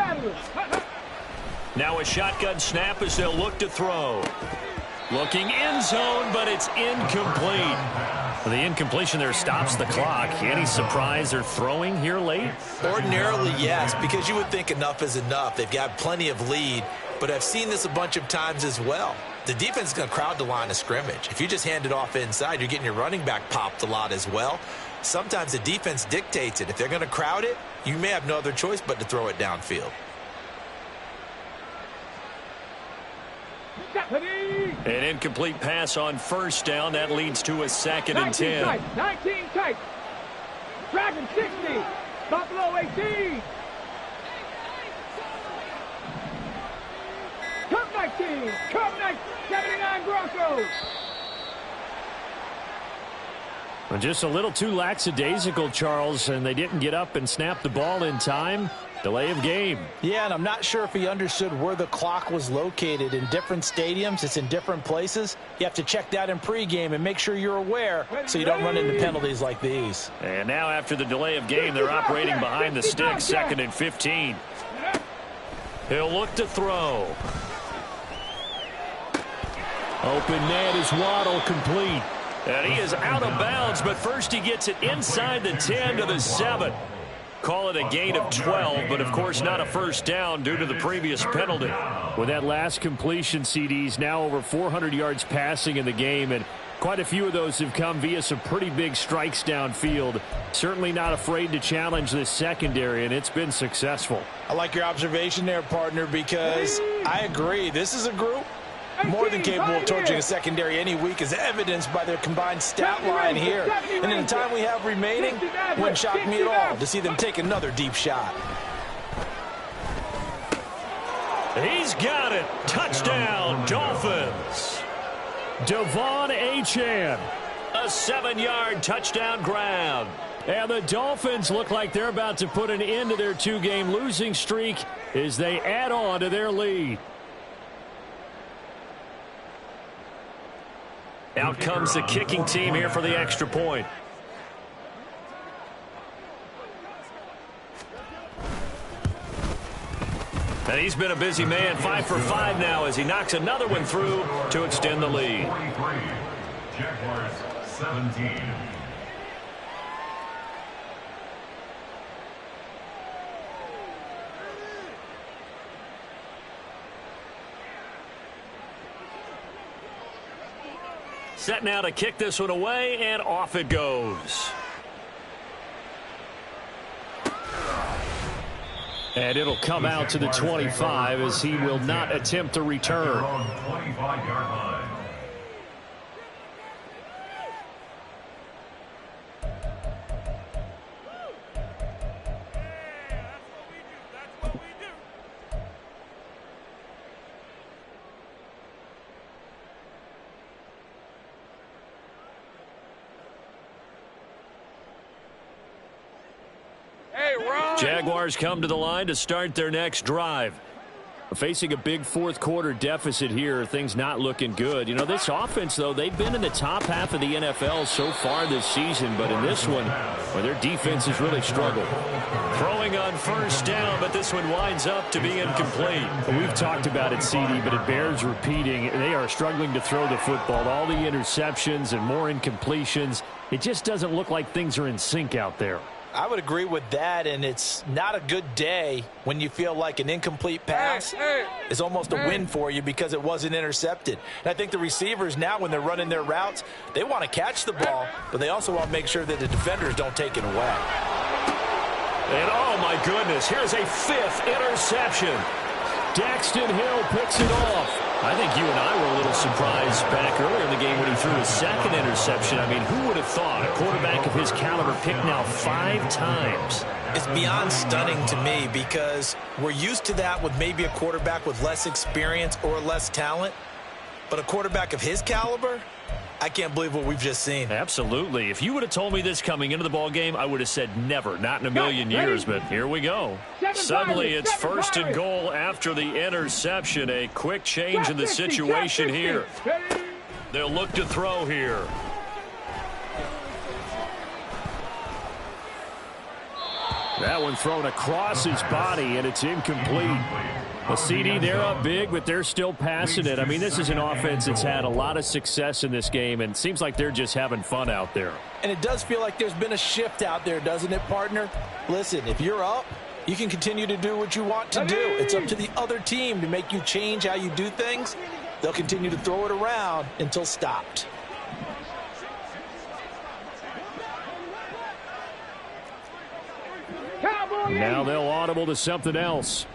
Now a shotgun snap as they'll look to throw. Looking end zone, but it's incomplete.
The incompletion there stops the clock. Any surprise they're throwing here late?
Ordinarily, yes, because you would think enough is enough. They've got plenty of lead, but I've seen this a bunch of times as well. The defense is going to crowd the line of scrimmage. If you just hand it off inside, you're getting your running back popped a lot as well. Sometimes the defense dictates it. If they're going to crowd it, you may have no other choice but to throw it downfield.
An incomplete pass on first down. That leads to a 2nd and 10.
19 tight. Dragon 60. Buffalo 18. Cup 19. Cup 79 Broncos.
Well, just a little too lackadaisical, Charles, and they didn't get up and snap the ball in time. Delay of game.
Yeah, and I'm not sure if he understood where the clock was located. In different stadiums, it's in different places. You have to check that in pregame and make sure you're aware so you don't run into penalties like these.
And now after the delay of game, they're operating behind the stick, 2nd and 15. He'll look to throw.
Open net is Waddle, complete.
And he is out of bounds, but first he gets it inside the 10 to the 7. Call it a gain of 12, but of course not a first down due to the previous penalty.
With that last completion, CD's now over 400 yards passing in the game, and quite a few of those have come via some pretty big strikes downfield. Certainly not afraid to challenge this secondary, and it's been successful.
I like your observation there, partner, because I agree. This is a group more than capable of torching a secondary any week, as evidenced by their combined stat line here. And in the time we have remaining, wouldn't shock me at all to see them take another deep shot.
He's got it. Touchdown, Dolphins.
Devon Achane.
A 7-yard touchdown grab.
And the Dolphins look like they're about to put an end to their 2-game losing streak as they add on to their lead.
Out comes the kicking team here for the extra point. And he's been a busy man, 5 for 5 now as he knocks another one through to extend the lead.
43, Jaguars 17.
Set now to kick this one away, and off it goes.
And it'll come out to the 25 as he will not attempt to return.
25-yard line.
Jaguars come to the line to start their next drive.
Facing a big fourth-quarter deficit here, things not looking good. You know, this offense, though, they've been in the top half of the NFL so far this season, but in this one, well, their defense has really struggled.
Throwing on first down, but this one winds up to be incomplete.
We've talked about it, CD, but it bears repeating. They are struggling to throw the football. All the interceptions and more incompletions. It just doesn't look like things are in sync out there.
I would agree with that, and it's not a good day when you feel like an incomplete pass is almost a win for you because it wasn't intercepted. And I think the receivers now, when they're running their routes, they want to catch the ball, but they also want to make sure that the defenders don't take it away.
And oh my goodness, here's a 5th interception.
Daxton Hill picks it off.
I think you and I were a little surprised back earlier in the game when he threw his 2nd interception. I mean, who would have thought a quarterback of his caliber picked now 5 times?
It's beyond stunning to me because we're used to that with maybe a quarterback with less experience or less talent. But a quarterback of his caliber, I can't believe what we've just seen.
Absolutely. If you would have told me this coming into the ball game, I would have said never, not in a million years. But here we go. Suddenly it's 1st and goal after the interception. A quick change in the situation here. They'll look to throw here.
That one thrown across his body, and it's incomplete. A CD, they're up big, but they're still passing it. I mean, this is an offense that's had a lot of success in this game, and it seems like they're just having fun out there.
And it does feel like there's been a shift out there, doesn't it, partner? Listen, if you're up, you can continue to do what you want to do. It's up to the other team to make you change how you do things. They'll continue to throw it around until stopped.
Now they'll audible to something else.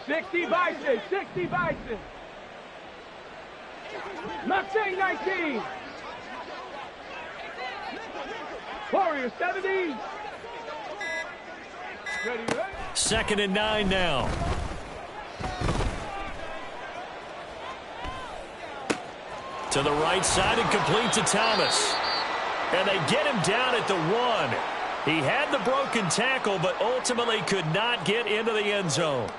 $60 Bison, $60 Bison. Mustang 19. Warrior 70. Ready, ready.
2nd and 9 now. To the right side and complete to Thomas. And they get him down at the 1. He had the broken tackle, but ultimately could not get into the end zone.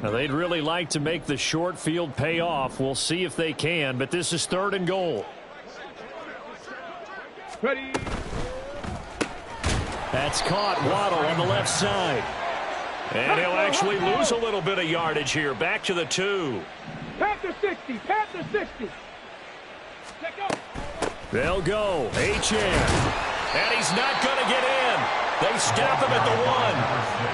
Now, they'd really like to make the short field pay off. We'll see if they can, but this is 3rd and goal.
Ready.
That's caught. Waddle on the left side.
And he'll actually lose a little bit of yardage here. Back to the 2.
Panther 60. Panther 60. Check out.
They'll go. HN.
And he's not going to get in. They stop him at the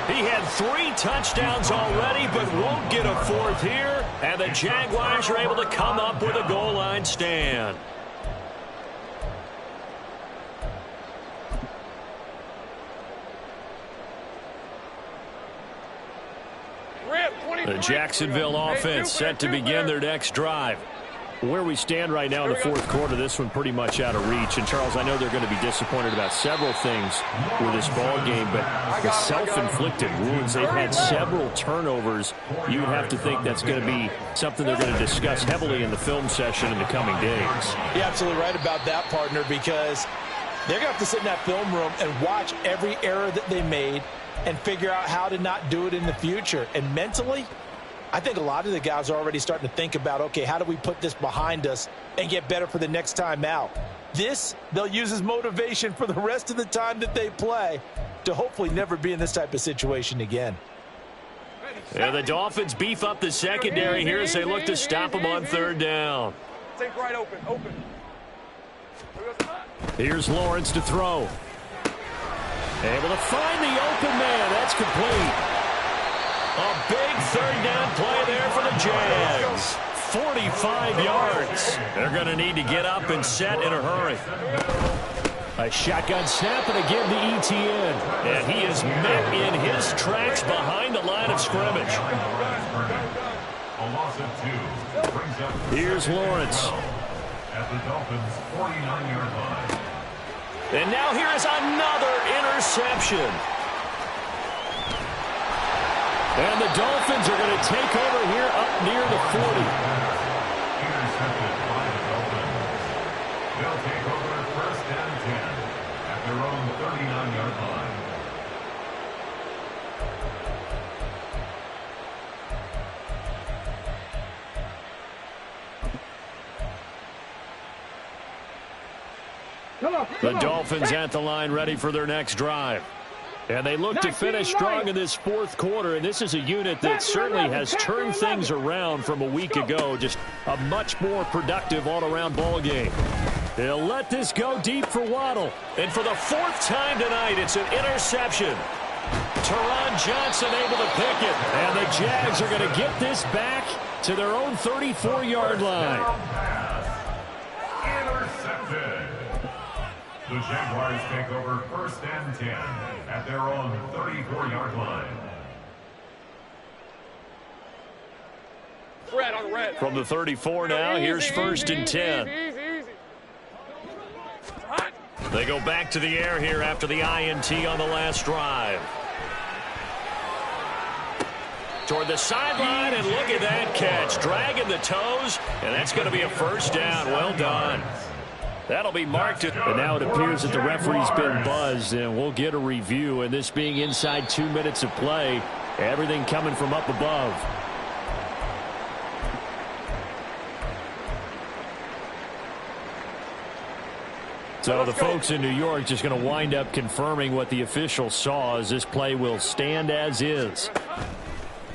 1. He had 3 touchdowns already, but won't get a 4th here. And the Jaguars are able to come up with a goal line stand.
The Jacksonville offense set to begin their next drive. Where we stand right now in the 4th quarter, this one pretty much out of reach. And, Charles, I know they're going to be disappointed about several things with this ball game, but the self-inflicted wounds, they've had several turnovers. You'd have to think that's going to be something they're going to discuss heavily in the film session in the coming days.
You're absolutely right about that, partner, because they're going to have to sit in that film room and watch every error that they made and figure out how to not do it in the future. And mentally, I think a lot of the guys are already starting to think about, okay, how do we put this behind us and get better for the next time out? This, they'll use as motivation for the rest of the time that they play to hopefully never be in this type of situation again.
Yeah, the Dolphins beef up the secondary here as they look to stop them on 3rd down.
Take right open.
Here's Lawrence to throw. Able to find the open man. That's complete. A big 3rd down play there for the Jags. 45 yards. They're going to need to get up and set in a hurry. A shotgun snap and a give to ETN. And he is met in his tracks behind the line of scrimmage. Here's Lawrence.
At the Dolphins' 49-yard line.
And now here is another interception.
And the Dolphins are going to take over here up near the 40.
Intercepted by the Dolphins. They'll take over 1st and 10 at their own 39-yard line.
The Dolphins at the line ready for their next drive. And they look to finish strong in this 4th quarter, and this is a unit that certainly has turned things around from a week ago. Just a much more productive all-around ball game. They'll let this go deep for Waddle.
And for the 4th time tonight, it's an interception. Teron Johnson able to pick it.
And the Jags are going to get this back to their own 34-yard line.
Intercepted. The Jaguars take over 1st and 10 at their own 34-yard line.
From the 34 now, here's 1st and 10. They go back to the air here after the INT on the last drive. Toward the sideline, and look at that catch. Dragging the toes, and that's going to be a 1st down. Well done. That'll be marked. And now it appears that the referee's been buzzed, and we'll get a review. And this being inside 2 minutes of play, everything coming from up above. So the folks in New York just going to wind up confirming what the official saw, as this play will stand as is.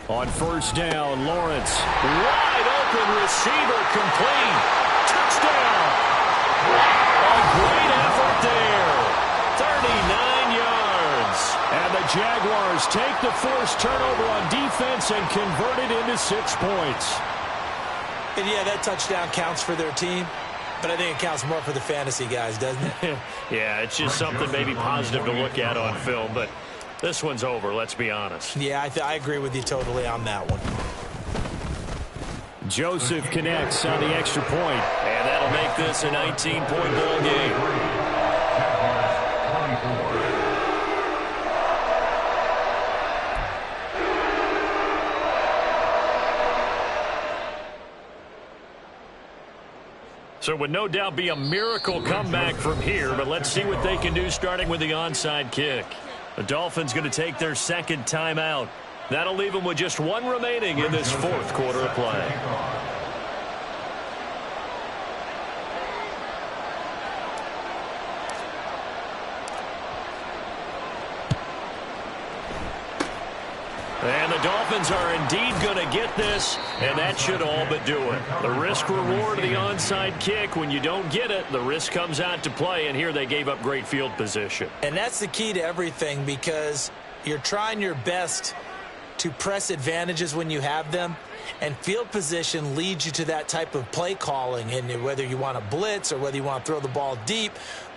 On first down, Lawrence. Wide open receiver, complete. Touchdown. A great effort there. 39 yards. And the Jaguars take the forced turnover on defense and convert it into 6 points.
And yeah, that touchdown counts for their team. But I think it counts more for the fantasy guys, doesn't it?
Yeah, it's just something maybe positive to look at on film. But this one's over, let's be honest.
Yeah, I agree with you totally on that one.
Joseph connects on the extra point. And that'll make this a 19-point ball game. So it would no doubt be a miracle comeback from here, but let's see what they can do starting with the onside kick. The Dolphins going to take their second timeout. That'll leave them with just one remaining in this fourth quarter of play. And the Dolphins are indeed going to get this, and that should all but do it. The risk-reward of the onside kick, when you don't get it, the risk comes out to play, and here they gave up great field position.
And that's the key to everything, because you're trying your best to press advantages when you have them, and field position leads you to that type of play calling, and whether you want to blitz or whether you want to throw the ball deep,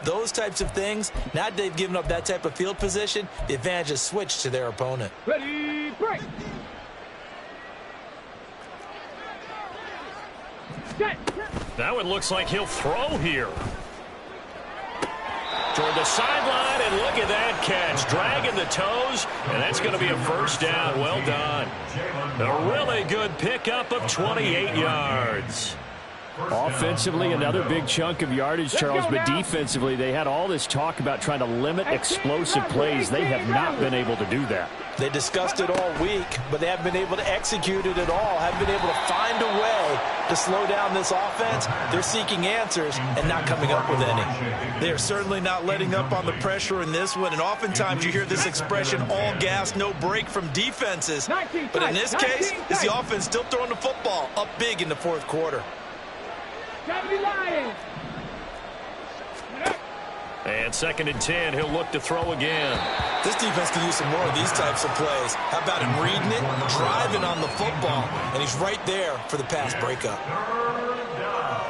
those types of things. Now that they've given up that type of field position, the advantage is switched to their opponent.
Ready, break.
Now it looks like he'll throw here. Toward the sideline, and look at that catch. Dragging the toes, and that's going to be a first down. Well done. A really good pickup of 28 yards. Offensively, another big chunk of yardage, Charles, but defensively, they had all this talk about trying to limit explosive plays. They have not been able to do that.
They discussed it all week, but they haven't been able to execute it at all, haven't been able to find a way to slow down this offense. They're seeking answers and not coming up with any. They're certainly not letting up on the pressure in this one, and oftentimes you hear this expression, all gas, no break from defenses. But in this case, it's the offense still throwing the football up big in the fourth quarter.
And 2nd and 10, he'll look to throw again.
This defense can use some more of these types of plays. How about him reading it, driving on the football, and he's right there for the pass breakup.
3rd down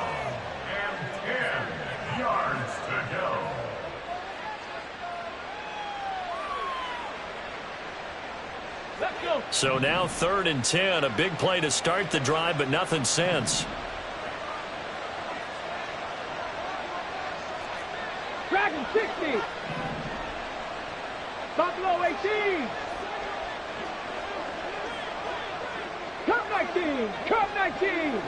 and 10 yards to go.
Let's go.
So now 3rd and 10, a big play to start the drive, but nothing since.
Dragon 60. Buffalo 18. Cup 19. Cup 19.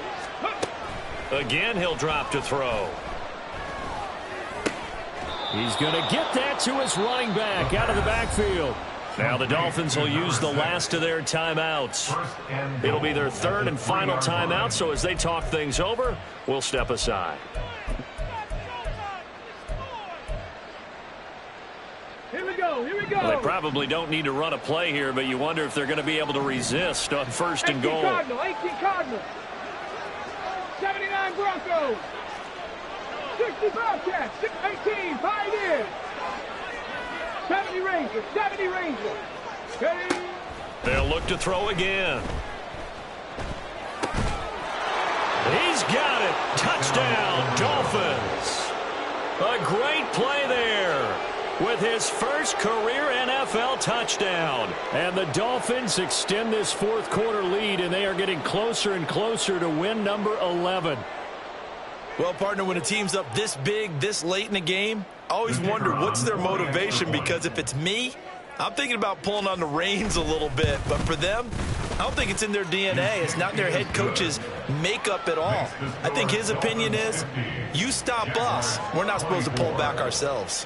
Again, he'll drop to throw. He's going to get that to his running back out of the backfield. Now the Dolphins will use the last of their timeouts. It'll be their 3rd and final timeout, so as they talk things over, we'll step aside.
Here we go. Here we go.
Well, they probably don't need to run a play here, but you wonder if they're going to be able to resist on 1st and goal.
18 Cardinals. 79 Broncos. 60 Bobcats. 18 Pioneers. 70 Rangers. 70 Rangers. Okay.
They'll look to throw again. He's got it. Touchdown, Dolphins. A great play there with his first career NFL touchdown. And the Dolphins extend this fourth quarter lead, and they are getting closer and closer to win number 11.
Well, partner, when a team's up this big, this late in the game, I always wonder what's their motivation, because if it's me, I'm thinking about pulling on the reins a little bit. But for them, I don't think it's in their DNA. It's not their head coach's makeup at all. I think his opinion is, you stop us, we're not supposed to pull back ourselves.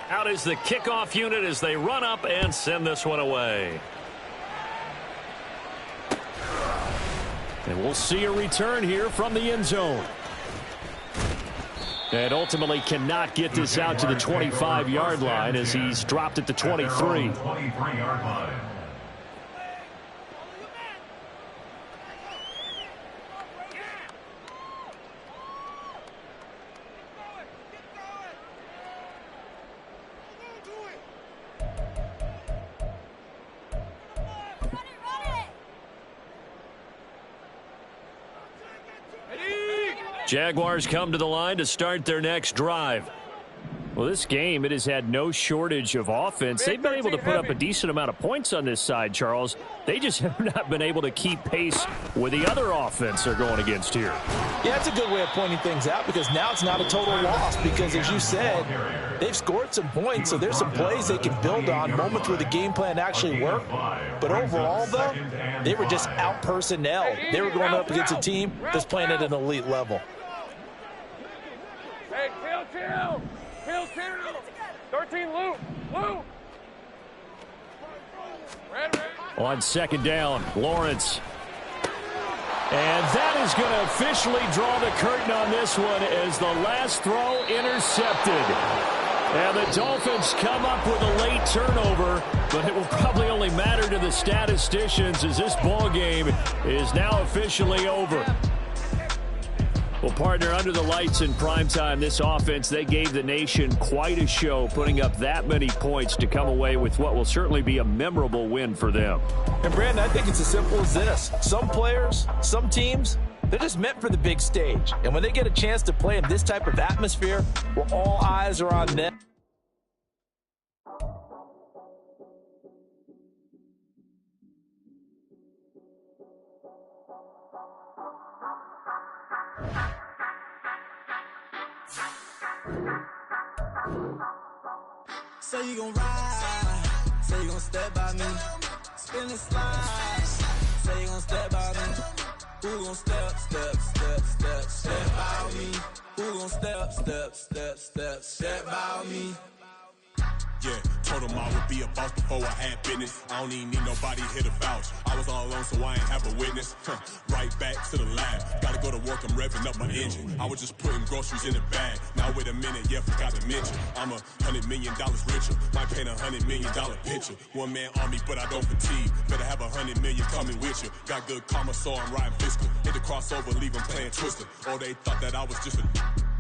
Out is the kickoff unit as they run up and send this one away. And we'll see a return here from the end zone. And ultimately cannot get this out to the 25-yard line as he's dropped at the 23.
23-yard line.
Jaguars come to the line to start their next drive. Well, this game, it has had no shortage of offense. They've been able to put up a decent amount of points on this side, Charles. They just have not been able to keep pace with the other offense they're going against here.
Yeah, that's a good way of pointing things out because now it's not a total loss because, as you said, they've scored some points, so there's some plays they can build on, moments where the game plan actually worked. But overall, though, they were just out-personnelled. They were going up against a team that's playing at an elite level.
Hey, chill. 13 loop. Red.
On second down, Lawrence. And that is going to officially draw the curtain on this one as the last throw intercepted. And the Dolphins come up with a late turnover, but it will probably only matter to the statisticians as this ball game is now officially over. Well, partner, under the lights in primetime, this offense, they gave the nation quite a show, putting up that many points to come away with what will certainly be a memorable win for them.
And, Brandon, I think it's as simple as this. Some players, some teams, they're just meant for the big stage. And when they get a chance to play in this type of atmosphere where all eyes are on them,
Say you gon' ride, say you gon' step by me, spin and slide, say you gon' step by me, who gon' step by me, who gon' step by me.
Yeah, told him I would be a boss before I had business. I don't even need nobody here to vouch. I was all alone, so I ain't have a witness. Right back to the lab. Gotta go to work, I'm revving up my engine. I was just putting groceries in the bag. Now wait a minute, yeah, forgot to mention. I'm $100 million richer. Might paint $100 million picture. One man army, but I don't fatigue. Better have 100 million coming with you. Got good karma, so I'm riding fiscal. Hit the crossover, leave them playing Twister. Oh, they thought that I was just a...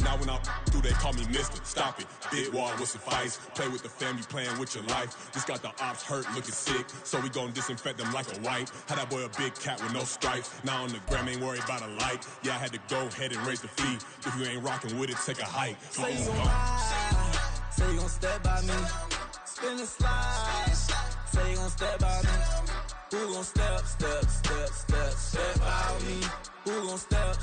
Now when I do, they call me Mister. Stop it. Big wall with suffice. Play with the family, playing with your life. Just got the ops hurt, looking sick. So we gon' disinfect them like a wipe. Had that boy a big cat with no stripes. Now on the gram, ain't worried about a light. Yeah, I had to go ahead and raise the fee. If you ain't rocking with it, take a hike.
Say you gon' ride, say you gon' step by me, spin and slide, say you gon' step by me, who gon' step by me, who gon' step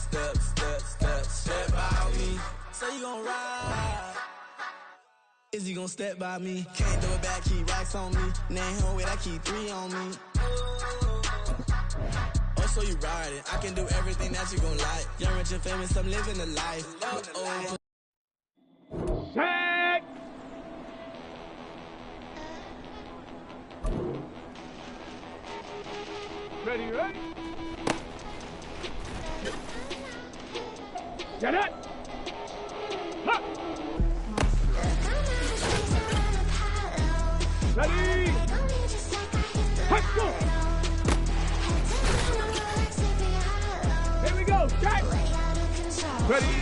by me, say you gon' ride, is you gon' step by me, can't do it back, keep racks on me, name home with I keep 3 on me. Oh, so you ride it, I can do everything that you gon' like, young, rich and famous, I'm living the life.
Sack! Ready? Get it! Huh. Ready? Let's go! Here we go, Jack! Ready?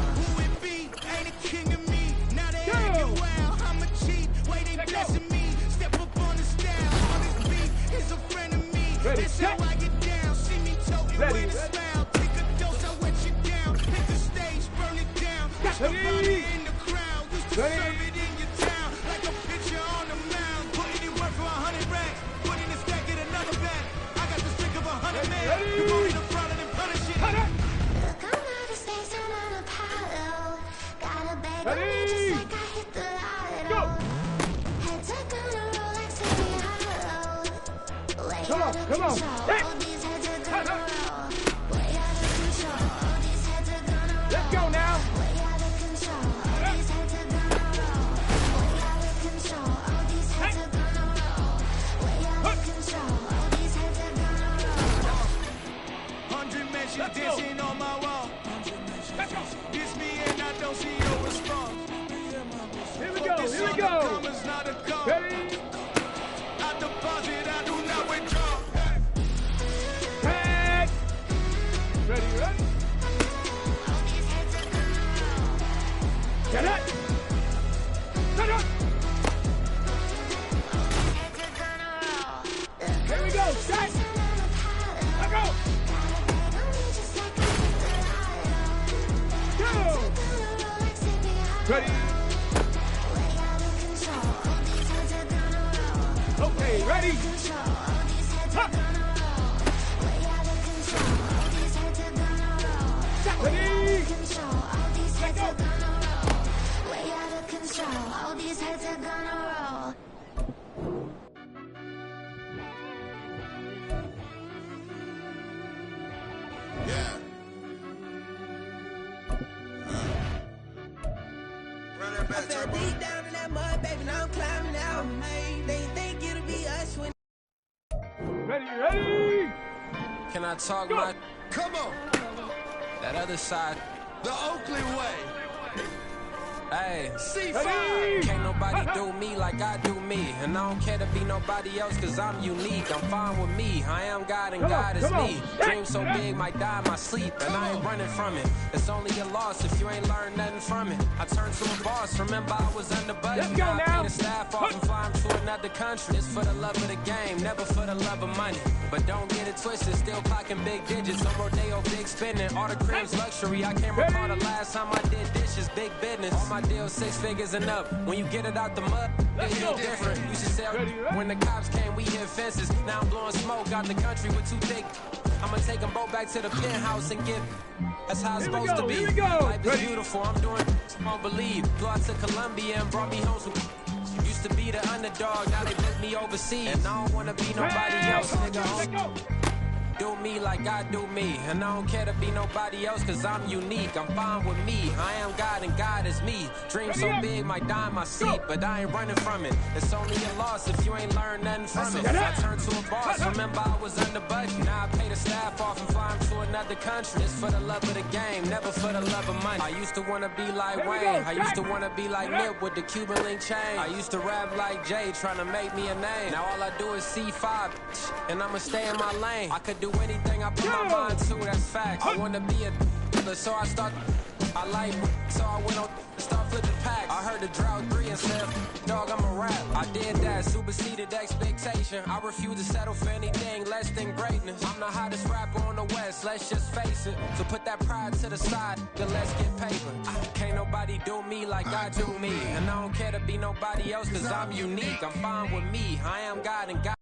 Who it be? Ain't a king of me. Now they acting wild. I'm a cheat. Way they blessing me. Step up on the style. On this beat is a friend of me.
Ready,
That's how I get down. See me toting with a smile. Take a dose, I wet you down. Hit the stage, burn it down. Catch the body in the crowd. Used to serve it in your town. Like a pitcher on the mound. Putting it work for 100 racks. Putting the stack, get another back. I got the stick of 100 men. You want me to front and punish it.
Come on. Hey. Let's go now.
Dancing on my wall. This me and I don't see your response.
Here we go. Here we go. Ready?
I deposit, I do not withdraw.
Tag. Ready, ready? Get it. Set up. Here we go. Set. Let go. Ready? Okay, ready? Huh. Ready? Let go.
Way out of control. All these heads are gonna roll.
Yeah.
I fell deep down in that mud, baby, now I'm climbing out. They think it'll be us when...
Ready, ready?
Can I talk
Go.
my...
Come on.
That other side?
The Oakley way.
Hey.
C5.
Can't nobody do me like I do me. And I don't care to be nobody else cause I'm unique. I'm fine with me. I am God and God is me. Dream so big might die in my sleep. And I ain't running from it. It's only a loss if you ain't learned nothing from it. I turned to a boss. Remember I was under budget. Now I pay the staff off and fly them to another country. It's for the love of the game, never for the love of money. But don't get it twisted. Still clocking big digits. On Rodeo, big spending. All the cribs luxury. I can't recall the last time I did dishes. Big business. All my deals 6 figures and up. When you get it out the mud, they hit different. You should sell when the cops came, we hit fences. Now I'm blowing smoke out the country with 2 big. I'ma take them both back to the penthouse and get. That's how it's supposed to be. Life is beautiful. I'm doing. Won't believe. Flew out to Colombia and brought me home some. Used to be the underdog, now they put me overseas. And I don't wanna be nobody else, nigga. Do me like I do me. And I don't care to be nobody else cause I'm unique. I'm fine with me. I am God and God is me. Dream so big might die in my sleep, but I ain't running from it. It's only a loss if you ain't learned nothing from it. I turned to a boss, remember I was under budget. Now I pay the staff off and fly them to another country. It's for the love of the game, never for the love of money. I used to wanna be like Wayne. I used to wanna be like Nip with the Cuban link chain. I used to rap like Jay, trying to make me a name. Now all I do is C5, and I'ma stay in my lane. I could do anything I put my mind to, that's fact. I wanna be a so I start. I like, so I went on start flipping packs. I heard the drought 3 and said, dog, I'm a rap. I did that, superseded expectation. I refuse to settle for anything less than greatness. I'm the hottest rapper on the West, let's just face it. So put that pride to the side, then let's get paper. Can't nobody do me like I do me. And I don't care to be nobody else cause I'm unique. I'm fine with me, I am God and God.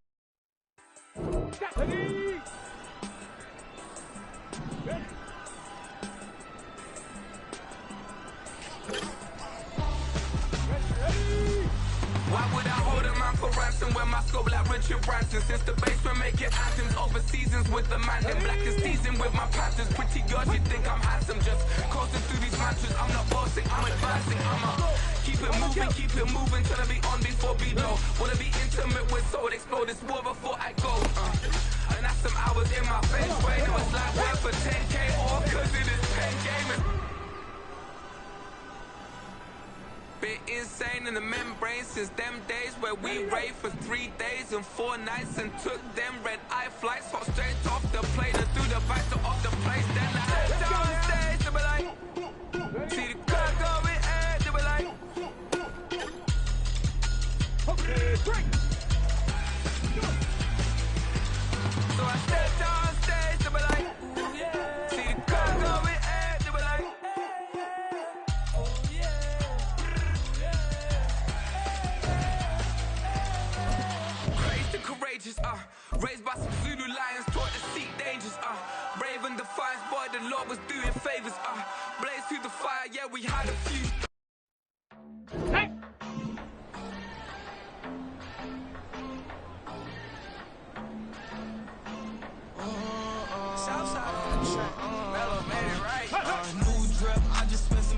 Why would I hold him out for ransom when my scope like Richard Branson? Since the basement making anthems over seasons with the man, then black is seasoned with my patterns. Pretty girls, you think I'm handsome, just coasting through these mantras. I'm not bossing, I'm advancing, keep it moving, till I be on before below. Wanna be intimate with soul, explode this war before I go. And that's some hours in my face, brain. It was like work for 10K, all cause it is pen gaming. Bit insane in the membrane since them days where we raved for 3 days and 4 nights and took them red eye flights, hot straight off the plane and through the back to off the place. Then I head downstairs, they were like, see the car going ahead, they were like,
okay, break.
So I stepped downstairs, they were like, see the car going ahead, they were like, courageous, raised by some Zulu lions, taught to seek dangers, brave and defiant, boy, the Lord was doing favors, blaze through the fire, yeah, we had a few.
Hey.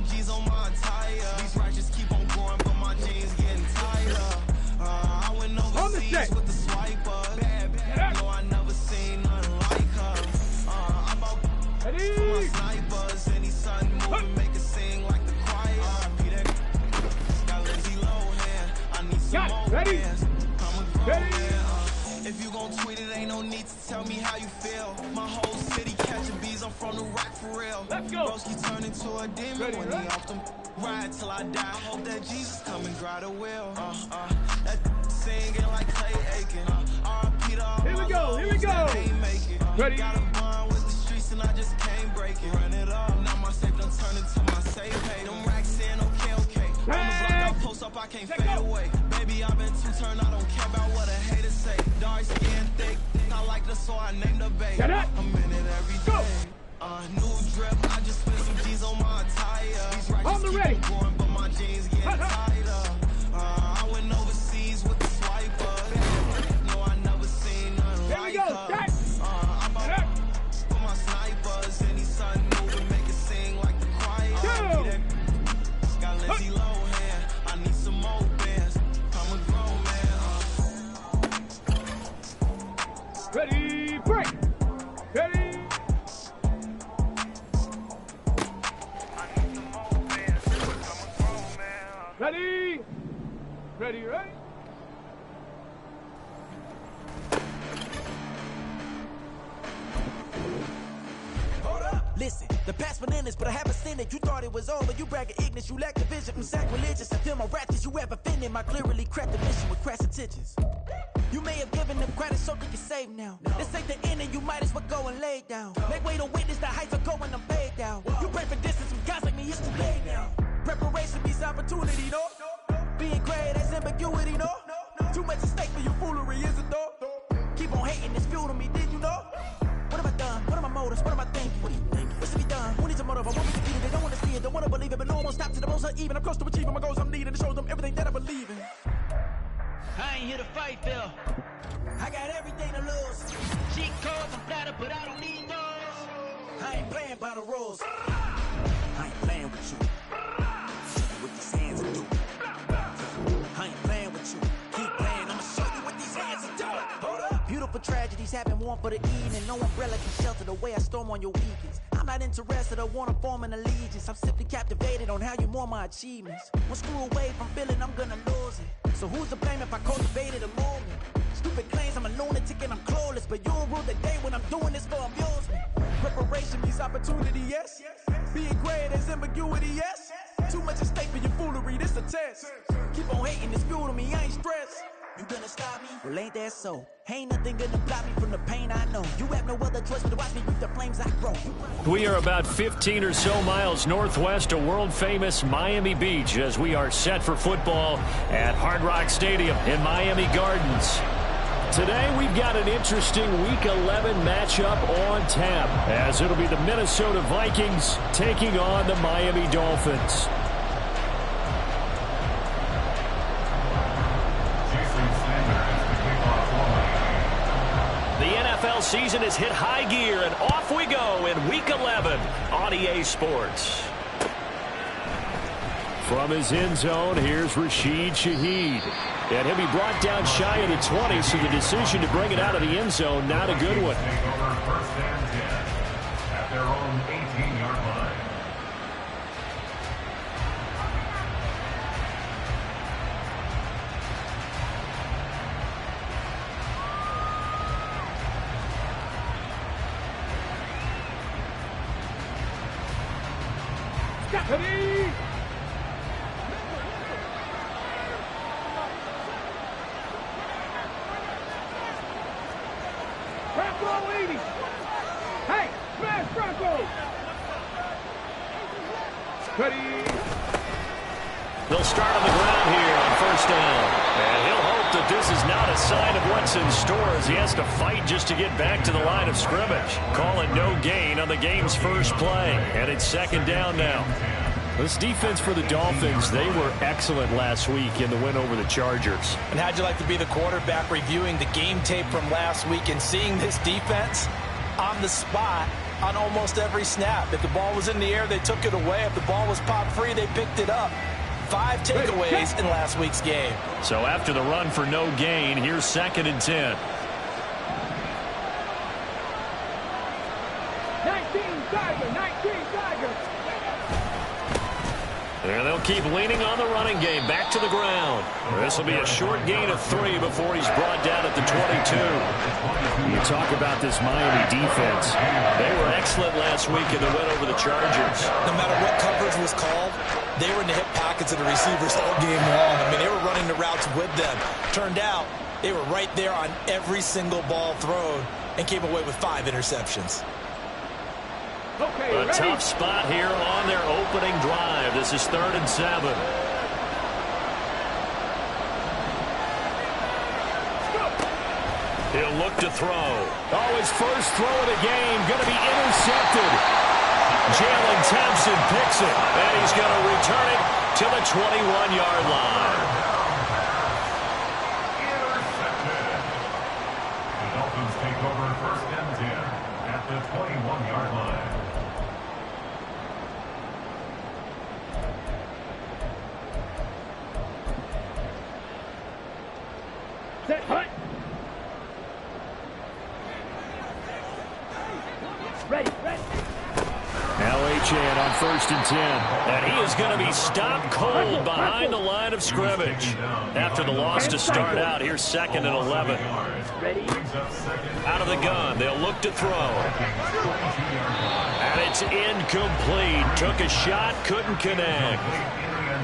G's on my attire. These righteous keep on going, but my jeans getting tighter. I went overseas with the swiper. Bad, no, I never seen nothing like her. I bought for my snipers, and these son moving, make it sing like the choir. Got Lindsay Lohan, I need some more bands. I'm a grown man. If you gon' tweet it, ain't no need to tell me how you feel. My whole city catching bees, I'm from the rock for real. Let's go. Broski turn into a demon when he off them. Ride till I die. I hope that Jesus come and grab the wheel. That singing like Clay Aiken. R.I.P. to all my lows that ain't make it. Got a bond with the streets and I just can't break it. Run it up, now my safe done turn into my safe. Hey, them racks in, okay. On the block, I post up, I can't fade away. Baby, I've been too turned, I don't care about what a hater say. Dark skin, thick, I like the so I named the baby. I'm in it every day. New drip, I just spent some G's on my attire. These righteous keep on going, but my jeans getting tighter. I went overseas with the swiper. No, I never seen nothing like her. I bought for my snipers, and these son moving, make it sing like the choir. Got Lindsay Lohan, I need some more bands. I'm a grown man.
Ready, break. Ready. Ready? Ready, right?
Hold up. Listen, the past bananas, but I haven't seen it. You thought it was over. You bragging ignorance. You lack the vision from sacrilegious. I feel my ratchets. You have offended my clearly cracked mission with crass intentions. You may have given them credit so they can save now. This ain't the end and you might as well go and lay down. Make way to witness the heights are going, I'm paid down. You pray for distance from guys like me, it's too late now. Preparation means opportunity, no? Being great as ambiguity, no? Too much at stake for your foolery, is it though? Keep on hating, it's fuel to me, did you know? What have I done? What are my motives? What am I thinking? What's to be done? Who needs a motive? I want me to be. They don't want to see it, don't want to believe it, but no one won't stop to the most uneven. I'm close to achieving my goals I'm needing to show them everything that I believe in.
I ain't here to fight, Phil.
I got everything to lose.
Cheat codes, I'm flattered, but I don't need those.
I ain't playing by the rules. I ain't playing with you. With these hands I do. I ain't playing with you. Keep playing, I'ma show you what these hands are doing. Hold up. Beautiful tragedies happen, one for the evening. No umbrella can shelter the way I storm on your weekends. I'm not interested, I wanna form an allegiance. I'm simply captivated on how you more my achievements. One screw away from feeling I'm gonna lose it. So who's to blame if I cultivated a movement? Stupid claims I'm a lunatic and I'm clueless, but you'll rule the day when I'm doing this for amusement. Preparation means opportunity, yes. Being great as ambiguity, yes. Too much at stake for your foolery, this a test. Keep on hating, it's fuel to me, I ain't stressed. You gonna stop me? Well, ain't that so? Ain't nothing gonna block me from the pain I know. You have no other choice but to watch me reap the flames I grow.
We are about 15 or so miles northwest of world-famous Miami Beach as we are set for football at Hard Rock Stadium in Miami Gardens. Today, we've got an interesting Week 11 matchup on tap, as it'll be the Minnesota Vikings taking on the Miami Dolphins. The NFL season has hit high gear, and off we go in Week 11 on EA Sports. From his end zone, here's Rashid Shaheed. And he'll be brought down shy of the 20, so the decision to bring it out of the end zone, not a good one.
Take over first and 10 at their own 18-yard line.
Ready? Bronco 80. Hey, smash Bronco. Ready?
They'll start on the ground here on first down. And he'll hope that this is not a sign of what's in store as he has to fight just to get back to the line of scrimmage. Calling no gain on the game's first play. And it's second down now. This defense for the Dolphins, they were excellent last week in the win over the Chargers.
And how'd you like to be the quarterback reviewing the game tape from last week and seeing this defense on the spot
on almost every snap. If the ball was in the air, they took it away. If the ball was pop free, they picked it up. 5 takeaways in last week's game.
So after the run for no gain, here's 2nd and 10.
19 Tiger.
And they'll keep leaning on the running game. Back to the ground. This will be a short gain of 3 before he's brought down at the 22.
You talk about this Miami defense.
They were excellent last week in the win over the Chargers.
No matter what coverage was called, they were in the hip pockets of the receivers all game long. I mean, they were running the routes with them. Turned out they were right there on every single ball thrown and came away with 5 interceptions.
A tough spot here on their opening drive. This is 3rd and 7. He'll look to throw.
Oh, his first throw of the game going to be intercepted.
Jalen Thompson picks it, and he's going to return it to the 21-yard line.
Intercepted. The Dolphins take over 1st and 10 at the 21-yard line.
Set, hut. Ready.
Now Achane on 1st and 10.
And he is going to be stopped cold behind the line of scrimmage. After the loss to start out, here's 2nd and 11. Out of the gun, they'll look to throw. And it's incomplete. Took a shot, couldn't connect.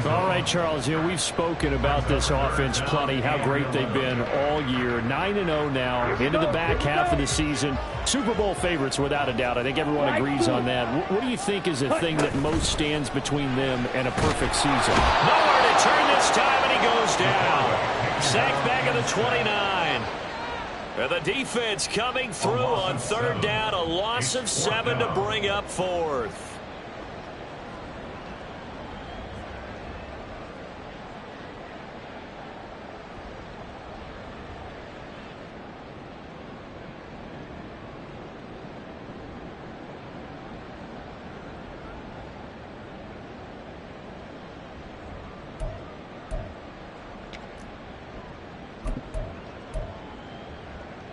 All right, Charles, we've spoken about this offense plenty, how great they've been all year. 9-0 now, into the back half of the season. Super Bowl favorites, without a doubt. I think everyone agrees on that. What do you think is the thing that most stands between them and a perfect season?
Nowhere to turn this time, and he goes down. Sacked back at the 29. And the defense coming through on 3rd down. A loss of 7 to bring up 4th.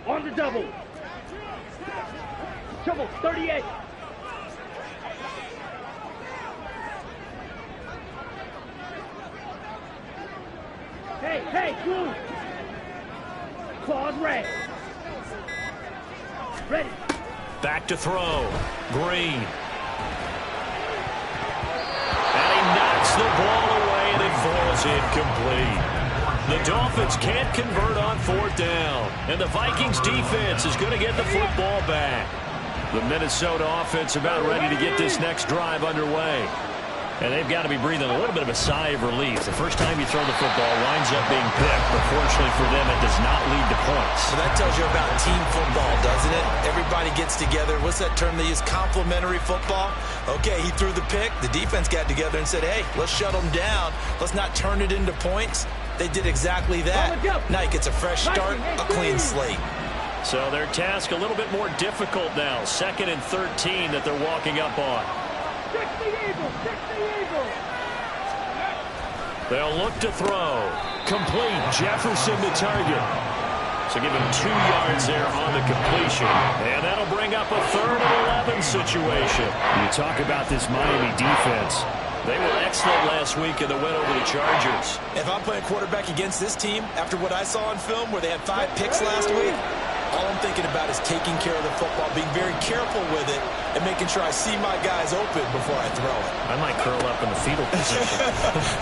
On the double. Trouble, 38. Hey, Blue. Claws red. Ready.
Back to throw. Green. And he knocks the ball away, and it falls incomplete. The Dolphins can't convert on 4th down. And the Vikings defense is going to get the football back. The Minnesota offense about ready to get this next drive underway. And they've got to be breathing a little bit of a sigh of relief. The first time you throw the football winds up being picked, but fortunately for them, it does not lead to points.
So that tells you about team football, doesn't it? Everybody gets together. What's that term they use? Complementary football? Okay, he threw the pick. The defense got together and said, hey, let's shut them down. Let's not turn it into points. They did exactly that. Now he gets a fresh start, a clean slate.
So their task a little bit more difficult now. 2nd and 13 that they're walking up on. They'll look to throw. Complete. Jefferson the target. So give him 2 yards there on the completion. And that'll bring up a 3rd and 11 situation.
You talk about this Miami defense.
They were excellent last week in the win over the Chargers.
If I'm playing quarterback against this team, after what I saw on film where they had 5 picks last week, all I'm thinking about is taking care of the football, being very careful with it, and making sure I see my guys open before I throw it.
I might curl up in the fetal position.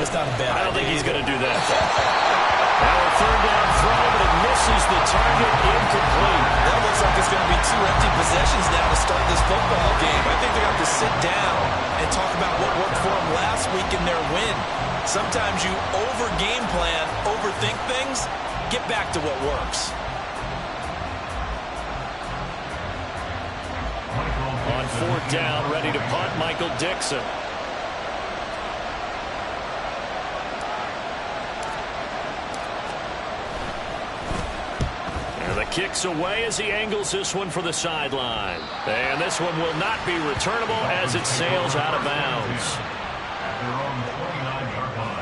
That's not a bad idea.
I don't think he's going to do that. Now a 3rd down throw, but it misses the target, incomplete.
That looks like it's going to be 2 empty possessions now to start this football game. I think they're going to have to sit down and talk about what worked for them last week in their win. Sometimes you over-game plan, overthink things, get back to what works.
On 4th down, ready to punt, Michael Dixon. And the kicks away as he angles this one for the sideline. And this one will not be returnable as it sails out of bounds.
At their own 29-yard line.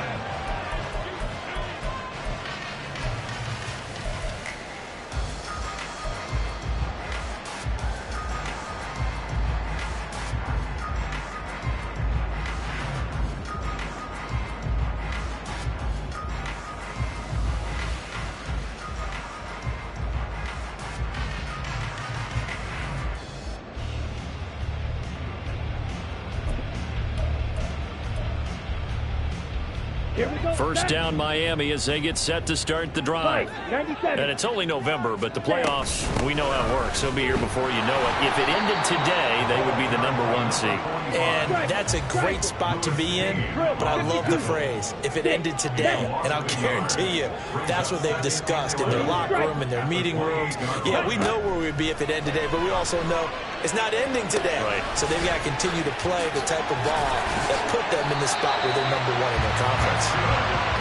First down Miami as they get set to start the drive. And it's only November, but the playoffs, we know how it works. They'll be here before you know it. If it ended today, they would be the #1 seed.
And that's a great spot to be in, but I love the phrase, if it ended today. And I'll guarantee you, that's what they've discussed in their locker room, in their meeting rooms. Yeah, we know where we'd be if it ended today, but we also know it's not ending today.
Right.
So they've got to continue to play the type of ball that put them in the spot where they're #1 in their conference.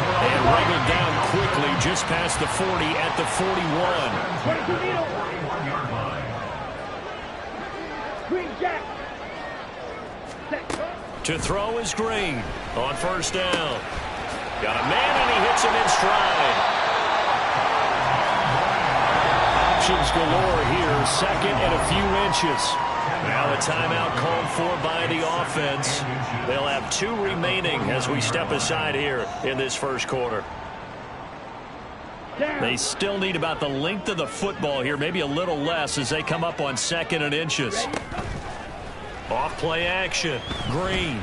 And wriggled down quickly just past the 40 at the 41.
41-yard line.
To throw is Green on first down. Got a man and he hits him in stride. Options galore here. Second and a few inches. Now a timeout called for by the offense. They'll have 2 remaining as we step aside here in this first quarter. They still need about the length of the football here, maybe a little less as they come up on 2nd and inches. Off play action. Green.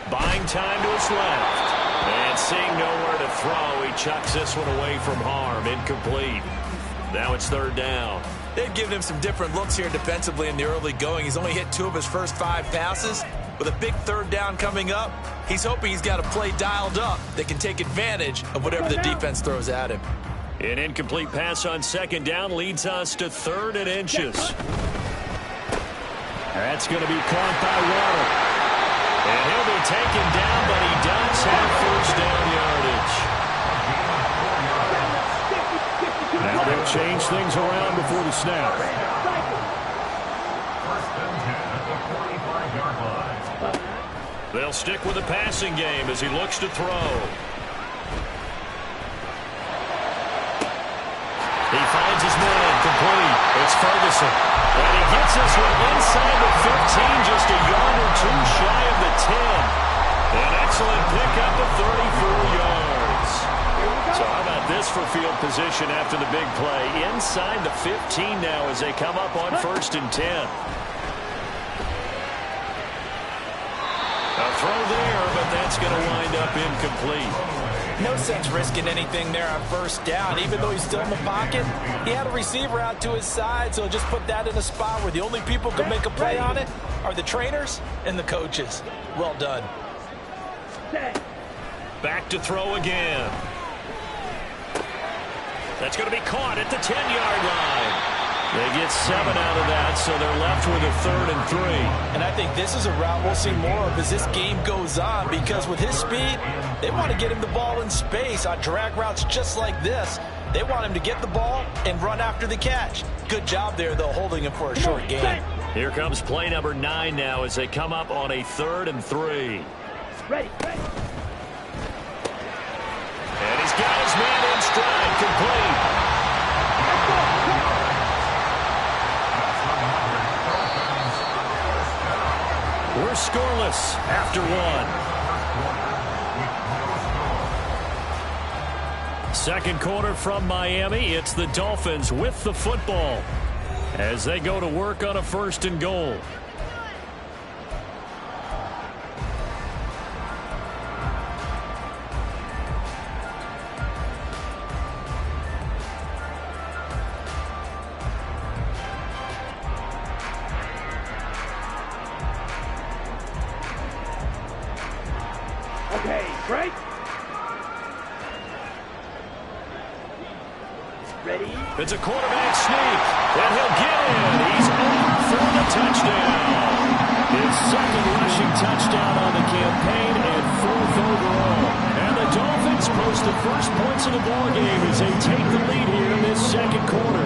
Buying time to his left. And seeing nowhere to throw, he chucks this one away from harm. Incomplete. Now it's 3rd down.
They've given him some different looks here defensively in the early going. He's only hit 2 of his first 5 passes. With a big 3rd down coming up, he's hoping he's got a play dialed up that can take advantage of whatever the defense throws at him.
An incomplete pass on 2nd down leads us to 3rd and inches. That's going to be caught by Waddle. And he'll be taken down, but he does have 1st down yardage. Now they'll change things around before the snap.
First and 10 at the 45-yard line.
They'll stick with the passing game as he looks to throw. He finds his man complete. It's Ferguson. And he gets this one inside the 15, just a yard or 2 shy of the 10. An excellent pickup of 34 yards. So how about this for field position after the big play? Inside the 15 now as they come up on 1st and 10. A throw there, but that's going to wind up incomplete.
No sense risking anything there on 1st down. Even though he's still in the pocket, he had a receiver out to his side, so just put that in a spot where the only people who can make a play on it are the trainers and the coaches. Well done.
Back to throw again. That's going to be caught at the 10-yard line. They get 7 out of that, so they're left with a 3rd and 3.
And I think this is a route we'll see more of as this game goes on, because with his speed, they want to get him the ball in space on drag routes just like this. They want him to get the ball and run after the catch. Good job there, though, holding him for a short gain.
Here comes play number 9 now as they come up on a 3rd and 3.
Ready.
And he's got his man in stride, complete. We're scoreless after 1. Second quarter from Miami. It's the Dolphins with the football as they go to work on a 1st and goal.
Okay, break. Ready?
It's a quarterback sneak, and he'll get in. He's off for the touchdown. His second rushing touchdown on the campaign and 4th overall. And the Dolphins post the first points of the ballgame as they take the lead here in this second quarter.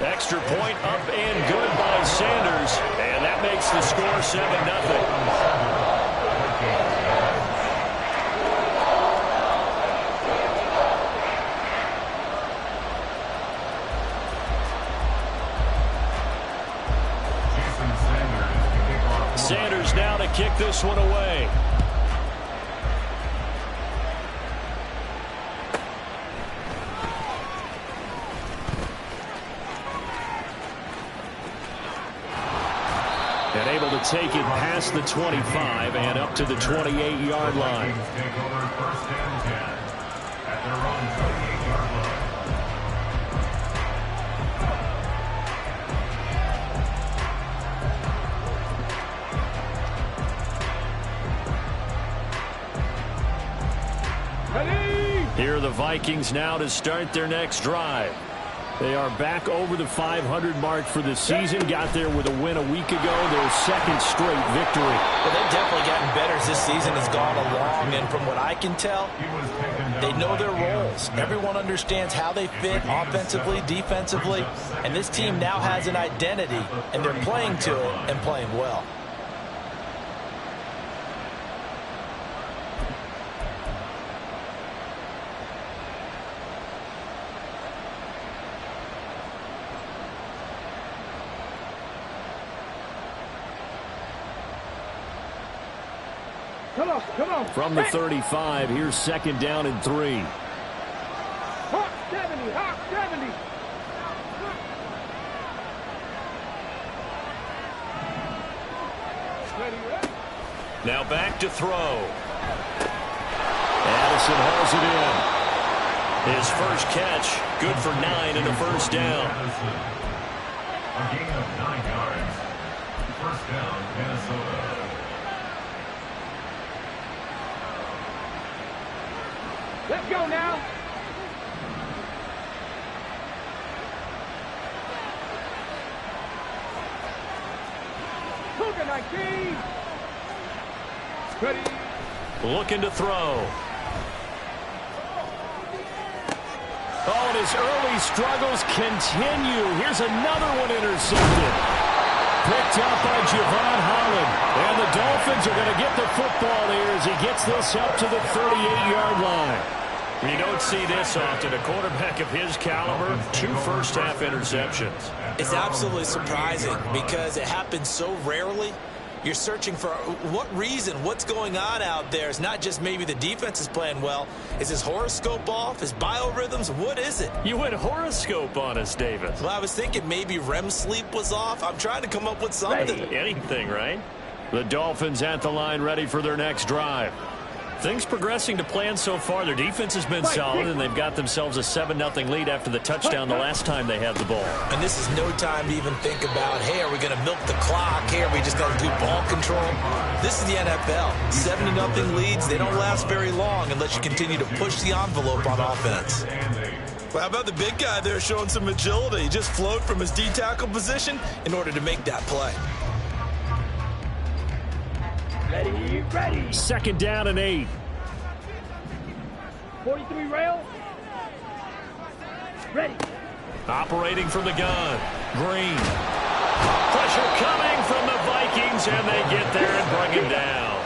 Extra point up and good by Sanders. And that makes the score 7-0. Sanders now to kick this one away. And able to take it past the 25 and up to the 28-yard line.
Take over 1st and 10 at their own 28-yard line.
Here are the Vikings now to start their next drive. They are back over the 500 mark for the season. Got there with a win a week ago. Their second straight victory.
Well, they've definitely gotten better as this season has gone along. And from what I can tell, they know their roles. Everyone understands how they fit offensively, defensively. And this team now has an identity, and they're playing to it and playing well.
Come on.
From the 35, here's 2nd down and 3.
Hawk 70, Hawk 70.
Now back to throw. Addison hauls it in. His first catch, good for 9 and a first down.
A gain of 9 yards. First down, Minnesota.
Let's go now. Cougar 19. Ready.
Looking to throw. Oh, and his early struggles continue. Here's another one intercepted. Picked up by Javon Holland. And the Dolphins are going to get the football here as he gets this up to the 38-yard line. You don't see this often. A quarterback of his caliber, 2 first-half interceptions.
It's absolutely surprising because it happens so rarely. You're searching for what reason, what's going on out there. It's not just maybe the defense is playing well. Is his horoscope off? His biorhythms? What is it?
You went horoscope on us, David.
Well, I was thinking maybe REM sleep was off. I'm trying to come up with something.
Hey, anything, right? The Dolphins at the line ready for their next drive. Things progressing to plan so far. Their defense has been solid, and they've got themselves a 7-0 lead after the touchdown the last time they had the ball.
And this is no time to even think about, hey, are we going to milk the clock? Hey, are we just going to do ball control? This is the NFL. 7-0 leads, they don't last very long unless you continue to push the envelope on offense. Well, how about the big guy there showing some agility? He just flowed from his D-tackle position in order to make that play.
Ready.
2nd down and 8.
43 rail. Ready.
Operating from the gun. Green. Pressure coming from the Vikings, and they get there and bring him down.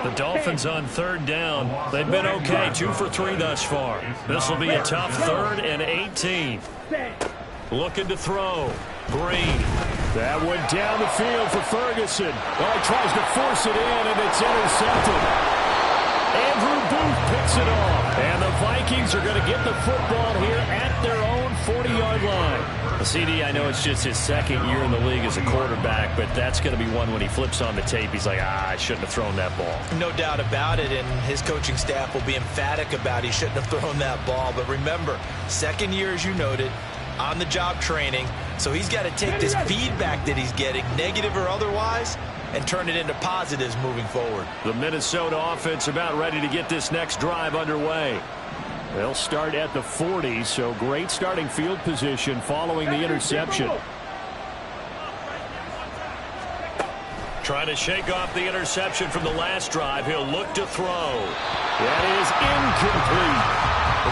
The Dolphins on 3rd down. They've been okay, 2 for 3 thus far. This will be a tough 3rd and 18. Looking to throw. Green. That went down the field for Ferguson. Oh, he tries to force it in, and it's intercepted. Andrew Booth picks it off. And the Vikings are going to get the football here at their own 40-yard line. CD, I know it's just his 2nd year in the league as a quarterback, but that's going to be one when he flips on the tape. He's like, I shouldn't have thrown that ball.
No doubt about it, and his coaching staff will be emphatic about he shouldn't have thrown that ball. But remember, 2nd year, as you noted, on-the-job training. So he's got to take this feedback that he's getting, negative or otherwise, and turn it into positives moving forward.
The Minnesota offense about ready to get this next drive underway. They'll start at the 40, so great starting field position following the interception. Trying to shake off the interception from the last drive. He'll look to throw. That is incomplete.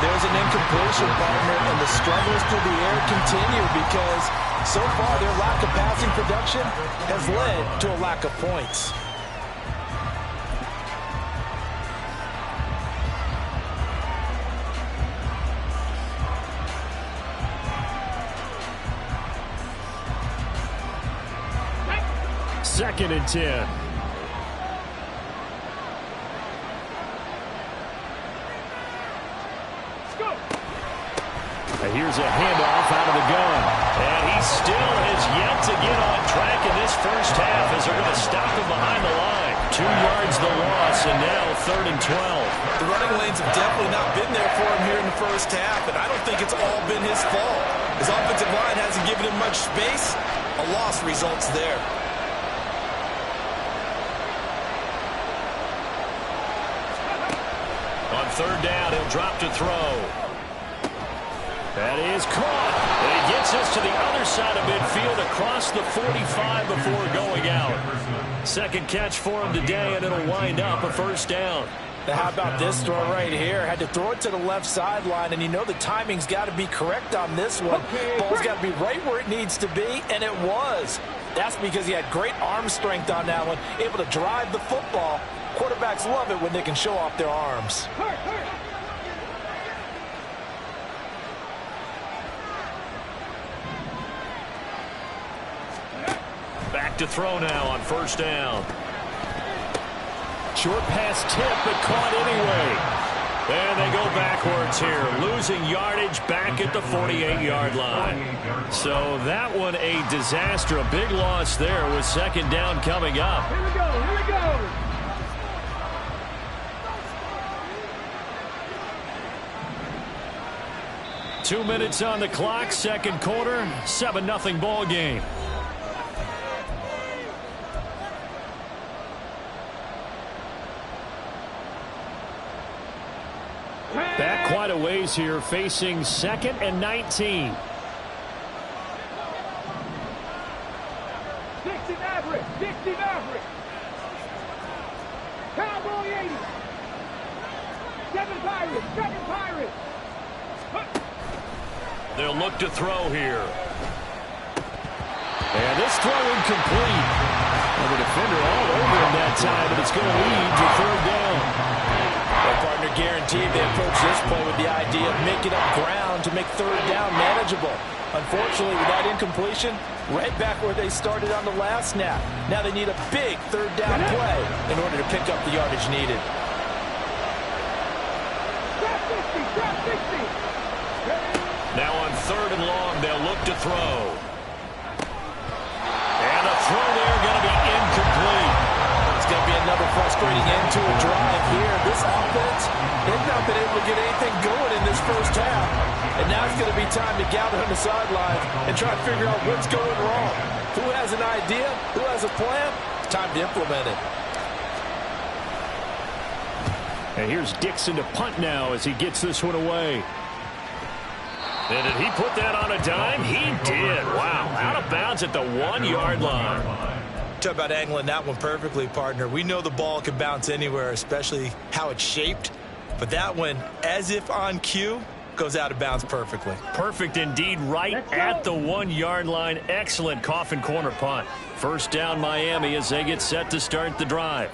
There's an incompletion, partner, and the struggles through the air continue because so far their lack of passing production has led to a lack of points.
Second and 10. And here's a handoff out of the gun. And he still has yet to get on track in this first half as they're going to stop him behind the line. 2 yards the loss, and now 3rd and 12.
The running lanes have definitely not been there for him here in the first half, and I don't think it's all been his fault. His offensive line hasn't given him much space. A loss results there.
On 3rd down, he'll drop to throw. That is caught. And he gets us to the other side of midfield across the 45 before going out. Second catch for him today, and it'll wind up a 1st down.
Now how about this throw right here? Had to throw it to the left sideline, and you know the timing's got to be correct on this one. Ball's got to be right where it needs to be, and it was. That's because he had great arm strength on that one, able to drive the football. Quarterbacks love it when they can show off their arms.
Back to throw now on 1st down.
Short pass tip, but caught anyway.
And they go backwards here, losing yardage back at the 48-yard line. So that one a disaster, a big loss there with 2nd down coming up.
Here we go, here we go.
2 minutes on the clock, 2nd quarter, 7-0 ball game.
Back quite a ways here, facing 2nd and 19.
Dixie Maverick, Dixie Maverick. Cowboy 80. 7 Pirates, 7 Pirates.
They'll look to throw here. And this throw incomplete. Well, the defender all over him that time, but it's going to lead to 3rd down.
Well, partner, guaranteed they approach this play with the idea of making up ground to make 3rd down manageable. Unfortunately, with that incompletion, right back where they started on the last snap. Now they need a big 3rd down play in order to pick up the yardage needed.
Drop 60, drop 60.
Now on 3rd and long, they'll look to throw. And a throw there going to be incomplete.
It's going to be another frustrating end to a drive here. This offense, they've not been able to get anything going in this first half. And now it's going to be time to gather on the sidelines and try to figure out what's going wrong. Who has an idea? Who has a plan? It's time to implement it.
And here's Dixon to punt now as he gets this one away.
And did he put that on a dime? He did. Wow. Out of bounds at the 1-yard line.
Talk about angling that one perfectly, partner. We know the ball can bounce anywhere, especially how it's shaped. But that one, as if on cue, goes out of bounds perfectly.
Perfect indeed, right at the 1-yard line. Excellent coffin corner punt. 1st down Miami as they get set to start the drive.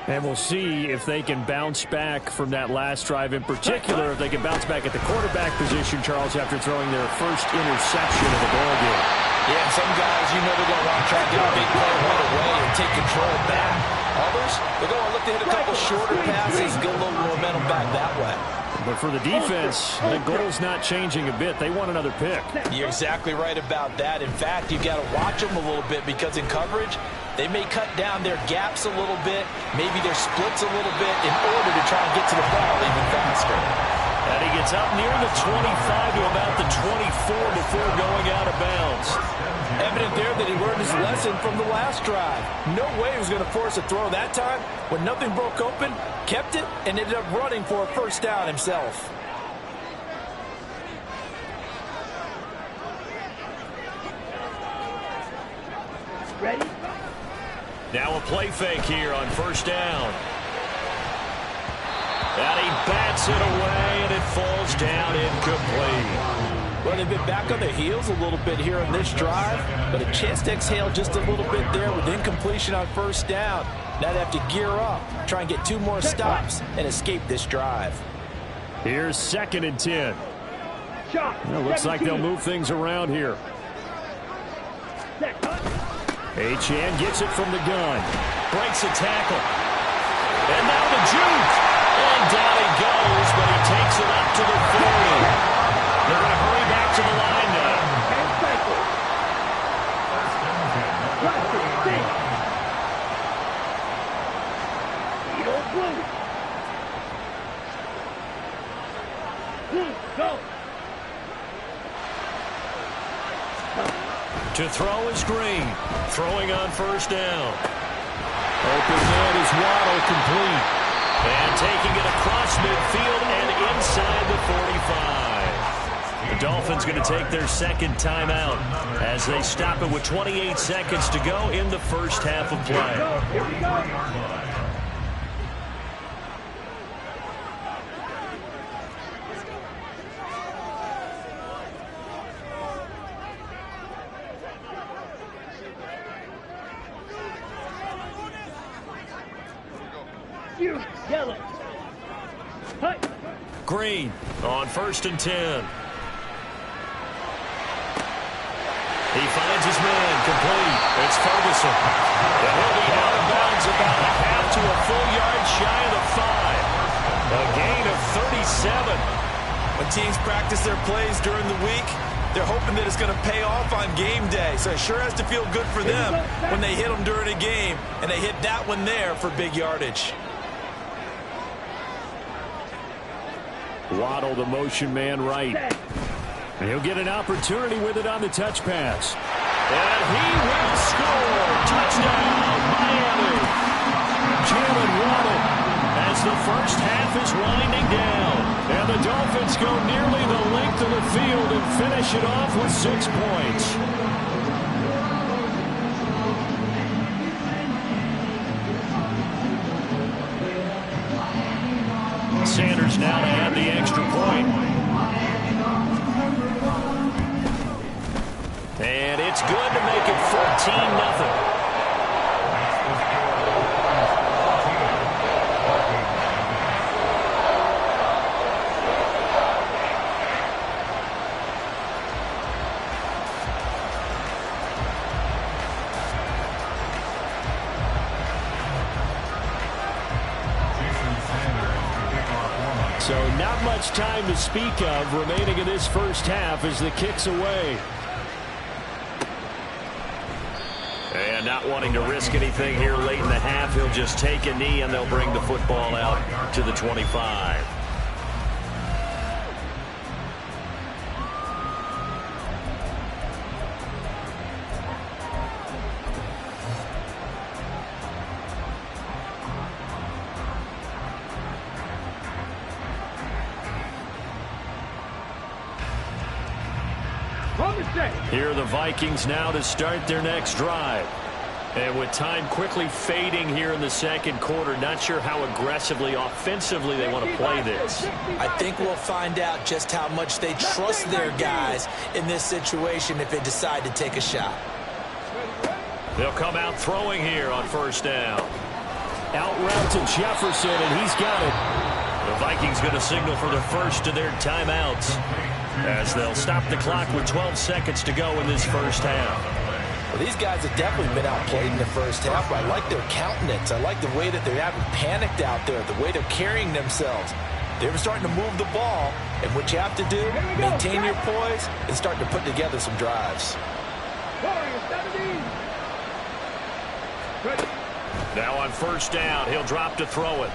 And we'll see if they can bounce back from that last drive in particular, if they can bounce back at the quarterback position, Charles, after throwing their first interception of the ball game.
Yeah, and some guys, you know, they're going to want to try to get a big play right away and take control back. Others, they're going to look to hit a couple shorter passes, get a little momentum back that way.
But for the defense, the goal's not changing a bit. They want another pick.
You're exactly right about that. In fact, you've got to watch them a little bit because in coverage, they may cut down their gaps a little bit, maybe their splits a little bit in order to try and get to the ball even faster.
And he gets up near the 25 to about the 24 before going out of bounds.
Evident there that he learned his lesson from the last drive. No way he was going to force a throw that time. When nothing broke open, kept it, and ended up running for a 1st down himself.
Ready?
Now a play fake here on first down. And he bats it away, and it falls down incomplete.
Well, they've been back on their heels a little bit here on this drive, but a chance to exhale just a little bit there with incompletion on first down. Now they have to gear up, try and get 2 more stops, and escape this drive.
Here's 2nd and 10. Well, looks like they'll move things around here. Achane gets it from the gun. Breaks a tackle. And now the juke. And down he goes, but he takes it up to the 40. They're going to hurry back to the line now.
Go.
To throw is Green. Throwing on first down. Open man is Waddle, complete. And taking it across midfield and inside the 45. The Dolphins going to take their 2nd timeout as they stop it with 28 seconds to go in the first half of play.
Here we go. Yellow.
Green on 1st and 10. He finds his man, complete. It's Ferguson. And he'll be out of bounds about a half to a full yard shy of the 5. A gain of 37.
When teams practice their plays during the week, they're hoping that it's going to pay off on game day. So it sure has to feel good for them when they hit them during a game, and they hit that one there for big yardage.
Waddle, the motion man, right. And he'll get an opportunity with it on the touch pass. And he will score. Touchdown, Miami. Jalen Waddle as the first half is winding down. And the Dolphins go nearly the length of the field and finish it off with 6 points. Sanders now to add the extra point. And it's good to make it 14-0. So not much time to speak of remaining in this first half as the kick's away. And not wanting to risk anything here late in the half, he'll just take a knee and they'll bring the football out to the 25. Here are the Vikings now to start their next drive. And with time quickly fading here in the second quarter, not sure how aggressively, offensively they want to play this.
I think we'll find out just how much they trust their guys in this situation if they decide to take a shot.
They'll come out throwing here on first down. Out route to Jefferson, and he's got it. The Vikings going to signal for the first of their timeouts as they'll stop the clock with 12 seconds to go in this first half.
Well, these guys have definitely been outplayed in the first half, but I like their countenance. I like the way that they're having panicked out there, the way they're carrying themselves. They're starting to move the ball, and what you have to do, maintain your poise and start to put together some drives.
Now on first down, he'll drop to throw it.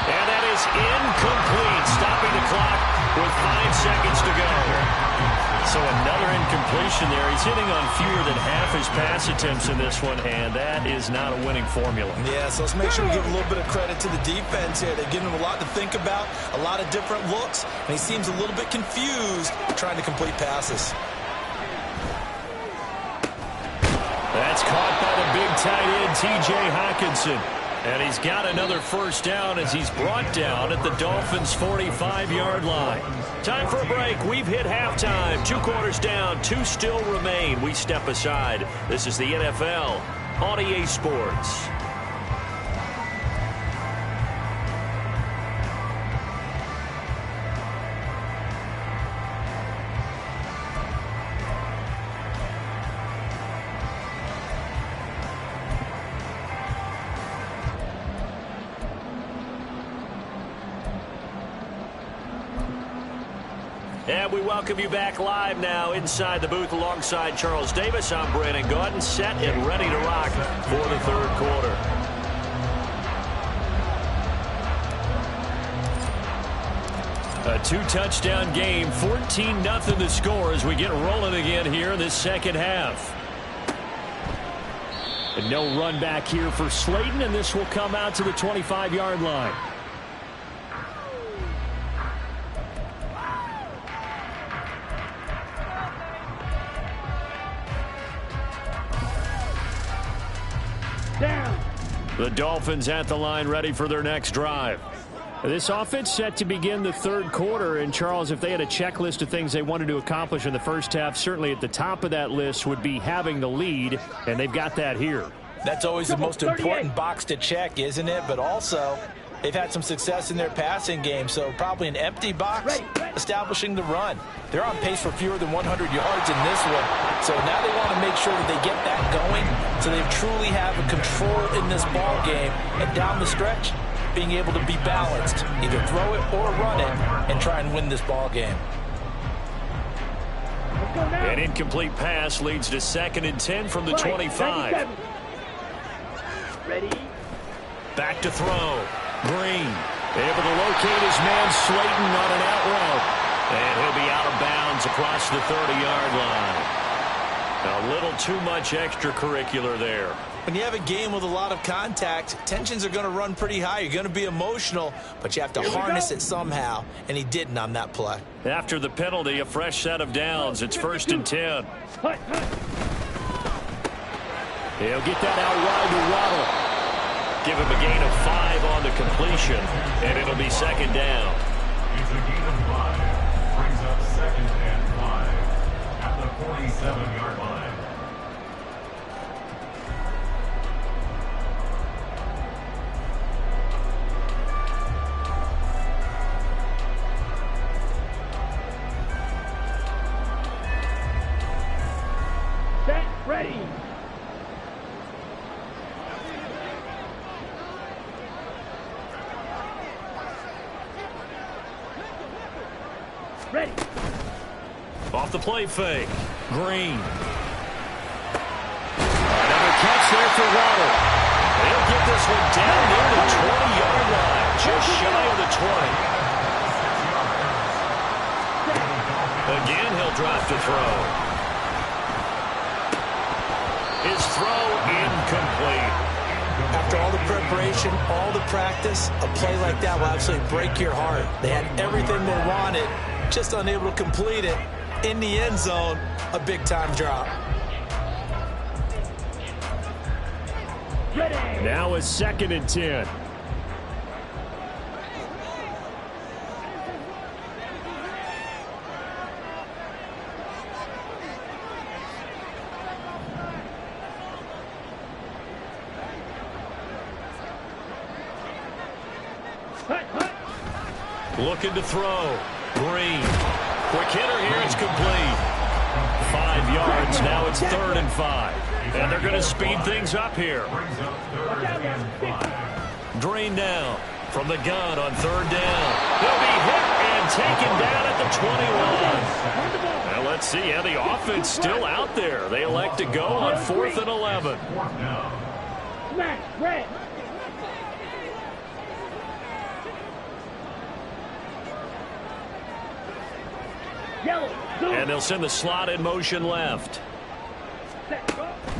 And that is incomplete, stopping the clock with 5 seconds to go. So another incompletion there. He's hitting on fewer than half his pass attempts in this one, and that is not a winning formula.
Yeah, so let's make sure we give a little bit of credit to the defense here. They're giving him a lot to think about, a lot of different looks, and he seems a little bit confused trying to complete passes.
That's caught by the big tight end, T.J. Hockenson. And he's got another first down as he's brought down at the Dolphins' 45-yard line. Time for a break. We've hit halftime. 2 quarters down, 2 still remain. We step aside. This is the NFL on EA Sports. And we welcome you back live now inside the booth alongside Charles Davis. I'm Brandon Gaudin, set and ready to rock for the third quarter. A 2-touchdown game, 14-0 the score as we get rolling again here in this second half. And no run back here for Slayton, and this will come out to the 25-yard line. The Dolphins at the line ready for their next drive. This offense set to begin the third quarter. And, Charles, if they had a checklist of things they wanted to accomplish in the first half, certainly at the top of that list would be having the lead, and they've got that here.
That's always the most important box to check, isn't it? But also, they've had some success in their passing game, so probably an empty box establishing the run. They're on pace for fewer than 100 yards in this one, so now they want to make sure that they get that going so they truly have a control in this ball game, and down the stretch, being able to be balanced, either throw it or run it, and try and win this ball game.
An incomplete pass leads to 2nd and 10 from the 25.
Ready?
Back to throw. Green able to locate his man Slayton on an out route. And he'll be out of bounds across the 30-yard line. A little too much extracurricular there.
When you have a game with a lot of contact, tensions are going to run pretty high. You're going to be emotional, but you have to harness it somehow, and he didn't on that play.
After the penalty, a fresh set of downs. It's 1st and 10. He'll get that out wide to Waddle. Give him a gain of 5 on the completion, and it'll be 2nd down.
It's a gain of 5. Brings up 2nd and 5 at the 47-yard line.
Set, ready. Ready.
Off the play fake. Green. Another catch there for Waddle. He'll get this one down near the 20-yard line. Just shy of the 20. Again, he'll drop to throw. His throw incomplete.
After all the preparation, all the practice, a play like that will absolutely break your heart. They had everything they wanted, just unable to complete it. In the end zone, a big-time drop.
Now it's 2nd and 10. Looking to throw. Green. Quick hitter here. It's complete. 5 yards. Now it's 3rd and 5. And they're going to speed things up here. Green now from the gun on 3rd down. He'll be hit and taken down at the 21. Now let's see how the offense still out there. They elect to go on 4th and 11.
Smash, red.
And they'll send the slot in motion left.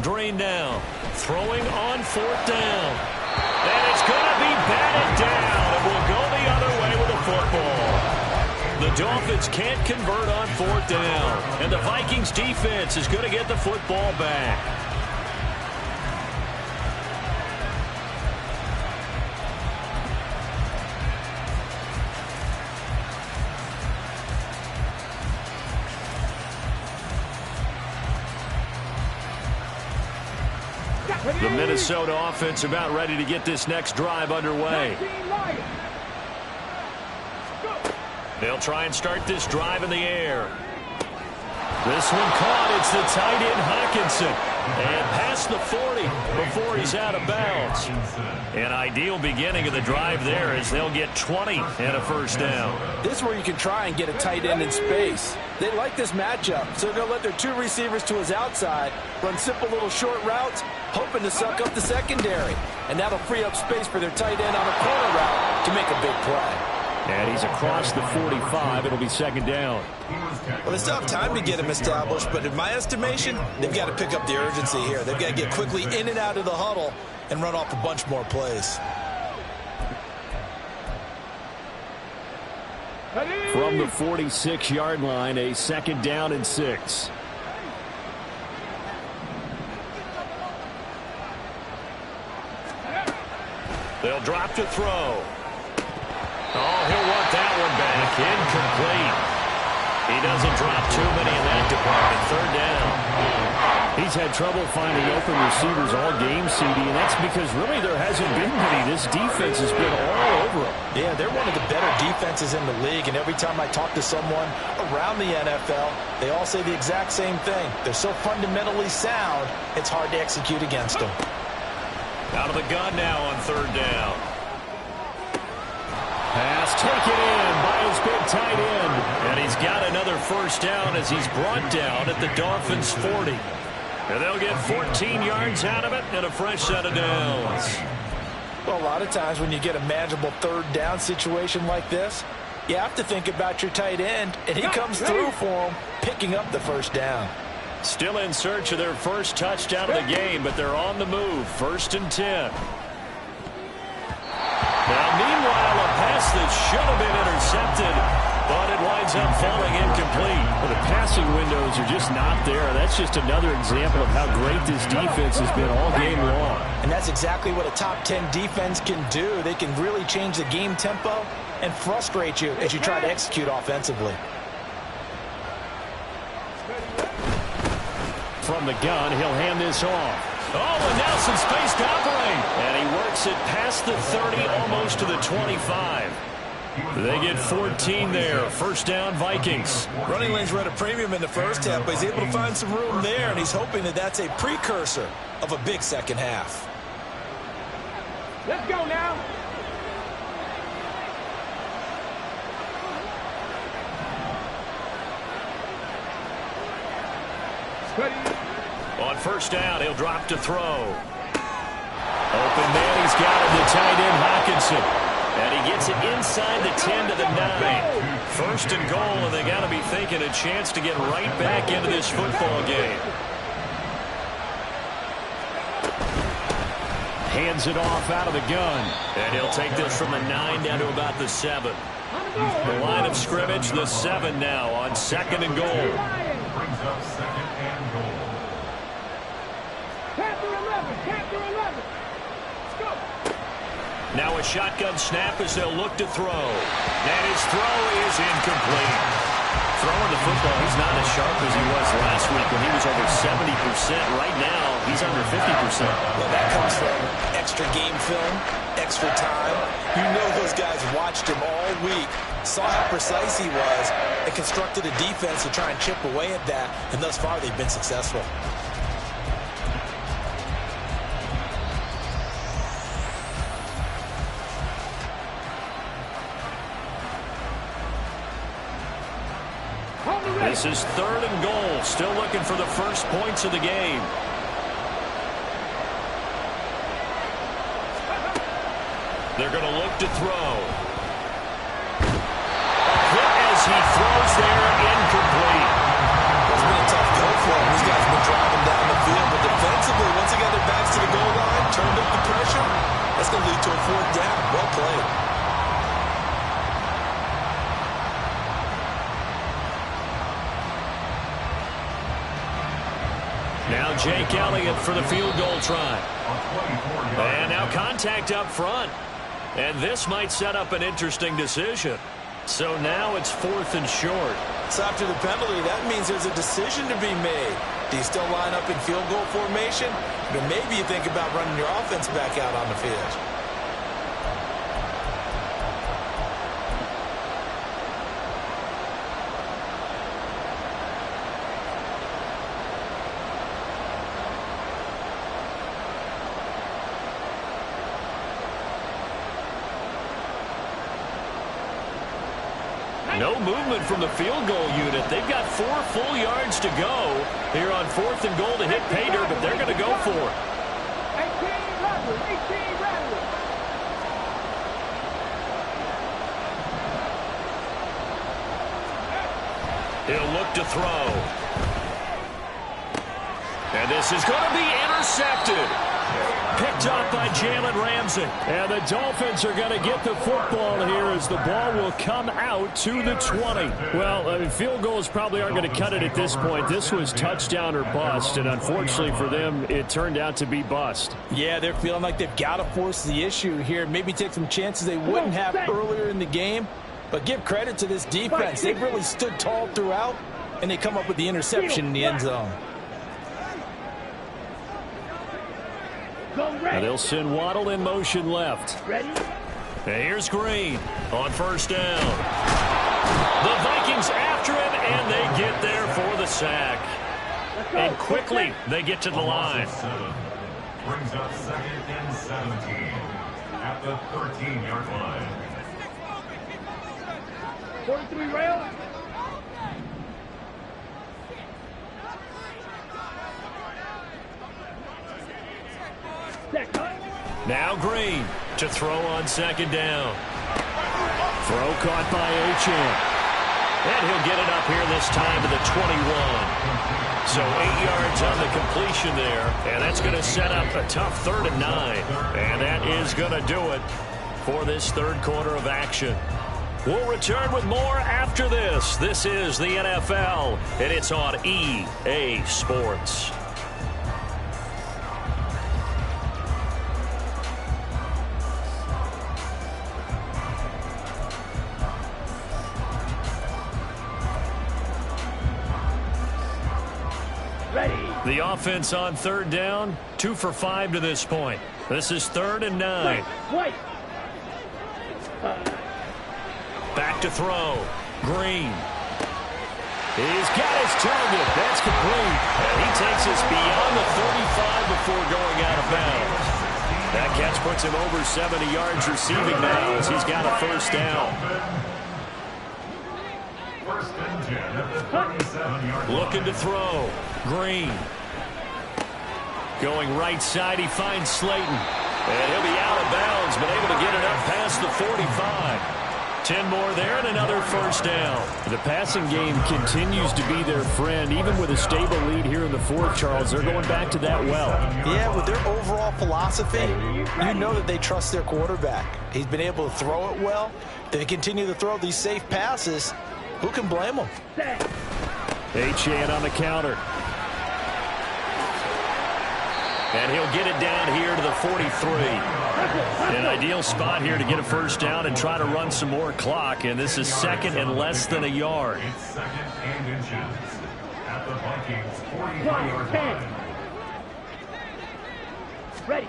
Green now, throwing on 4th down. And it's going to be batted down, and we'll go the other way with the football. The Dolphins can't convert on 4th down, and the Vikings defense is going to get the football back. The Minnesota offense about ready to get this next drive underway. They'll try and start this drive in the air. This one caught. It's the tight end Hawkinson. And past the 40 before he's out of bounds. An ideal beginning of the drive there as they'll get 20 and a first down.
This is where you can try and get a tight end in space. They like this matchup, so they're going to let their two receivers to his outside run simple little short routes, hoping to suck up the secondary. And that'll free up space for their tight end on a corner route to make a big play.
And he's across the 45. It'll be second down.
Well, they still have time to get him established, but in my estimation, they've got to pick up the urgency here. They've got to get quickly in and out of the huddle and run off a bunch more plays.
From the 46-yard line, a second down and 6. They'll drop to throw. Oh, he'll want that one back. Incomplete. He doesn't drop too many in that department. Third down. He's had trouble finding open receivers all game, CD, and that's because really there hasn't been many. This defense has been all over them.
Yeah, they're one of the better defenses in the league, and every time I talk to someone around the NFL, they all say the exact same thing. They're so fundamentally sound, it's hard to execute against them.
Out of the gun now on third down. Pass taken in by his big tight end. And he's got another first down as he's brought down at the Dolphins' 40. And they'll get 14 yards out of it and a fresh set of downs.
Well, a lot of times when you get a manageable third down situation like this, you have to think about your tight end, and he comes through for him, picking up the first down.
Still in search of their first touchdown of the game, but they're on the move. First and 10. Now, meanwhile, a pass that should have been intercepted, but it winds up falling incomplete. Well, the passing windows are just not there. That's just another example of how great this defense has been all game long.
And that's exactly what a top 10 defense can do. They can really change the game tempo and frustrate you as you try to execute offensively.
From the gun, he'll hand this off. Oh, and now some space to operate. And he works it past the 30, almost to the 25. They get 14 there. First down, Vikings.
Running lanes were at a premium in the first half, but he's able to find some room there, and he's hoping that that's a precursor of a big second half.
Let's go now.
On first down, he'll drop to throw. Open man, he's got him, the tight end Hawkinson. And he gets it inside the 10 to the 9. First and goal, and they got to be thinking a chance to get right back into this football game. Hands it off out of the gun. And he'll take this from the 9 down to about the 7. The line of scrimmage, the 7 now on second and goal.
Brings up second and goal.
Capture 11. Let's go.
Now a shotgun snap as they'll look to throw. And his throw is incomplete. Throwing the football, he's not as sharp as he was last week when he was over 70%. Right now, he's under 50%.
Well, that comes from extra game film, extra time. You know those guys watched him all week, saw how precise he was, and constructed a defense to try and chip away at that, and thus far they've been successful.
This is third and goal. Still looking for the first points of the game. They're going to look to throw. Hit as he throws there, incomplete.
It's been a tough go for him. These guys have been driving down the field, but defensively, once they got their backs to the goal line, turned up the pressure, that's going to lead to a fourth down. Well played.
Now Jake Elliott for the field goal try. And now contact up front. And this might set up an interesting decision. So now it's fourth and short.
So after the penalty, that means there's a decision to be made. Do you still line up in field goal formation? But maybe you think about running your offense back out on the field.
No movement from the field goal unit. They've got 4 full yards to go here on 4th and goal to hit pay dirt, but they're going to go for it.
18 Radley, 18 Radley.
He'll look to throw. And this is going to be intercepted. Picked up by Jalen Ramsey. And the Dolphins are going to get the football here as the ball will come out to the 20. Well, I mean, field goals probably aren't going to cut it at this point. This was touchdown or bust, and unfortunately for them, it turned out to be bust.
Yeah, they're feeling like they've got to force the issue here. Maybe take some chances they wouldn't have earlier in the game. But give credit to this defense. They've really stood tall throughout, and they come up with the interception in the end zone.
And they'll send Waddle in motion left.
Ready?
And here's Green on first down. The Vikings after him, and they get there for the sack. And quickly, they get to the line.
Brings up 2nd and 17 at the 13-yard line.
43 rail.
Now Green to throw on 2nd down. Throw caught by Achane. And he'll get it up here this time to the 21. So 8 yards on the completion there. And that's going to set up a tough 3rd and 9. And that is going to do it for this 3rd quarter of action. We'll return with more after this. This is the NFL, and it's on EA Sports. The offense on 3rd down, 2 for 5 to this point. This is 3rd and 9. Back to throw. Green. He's got his target. That's complete. And he takes us beyond the 35 before going out of bounds. That catch puts him over 70 yards receiving now as he's got a 1st down.
1st and 10 at the 37-yard line.
Looking to throw. Green. Going right side, he finds Slayton. And he'll be out of bounds, but able to get it up past the 45. 10 more there and another 1st down. The passing game continues to be their friend. Even with a stable lead here in the 4th, Charles, they're going back to that well.
Yeah, with their overall philosophy, you know that they trust their quarterback. He's been able to throw it well. They continue to throw these safe passes. Who can blame them?
Achane on the counter. And he'll get it down here to the 43. An ideal spot here to get a 1st down and try to run some more clock. And this is 2nd and less than a yard.
It's 2nd and inches at the Vikings 43-yard line.
Ready.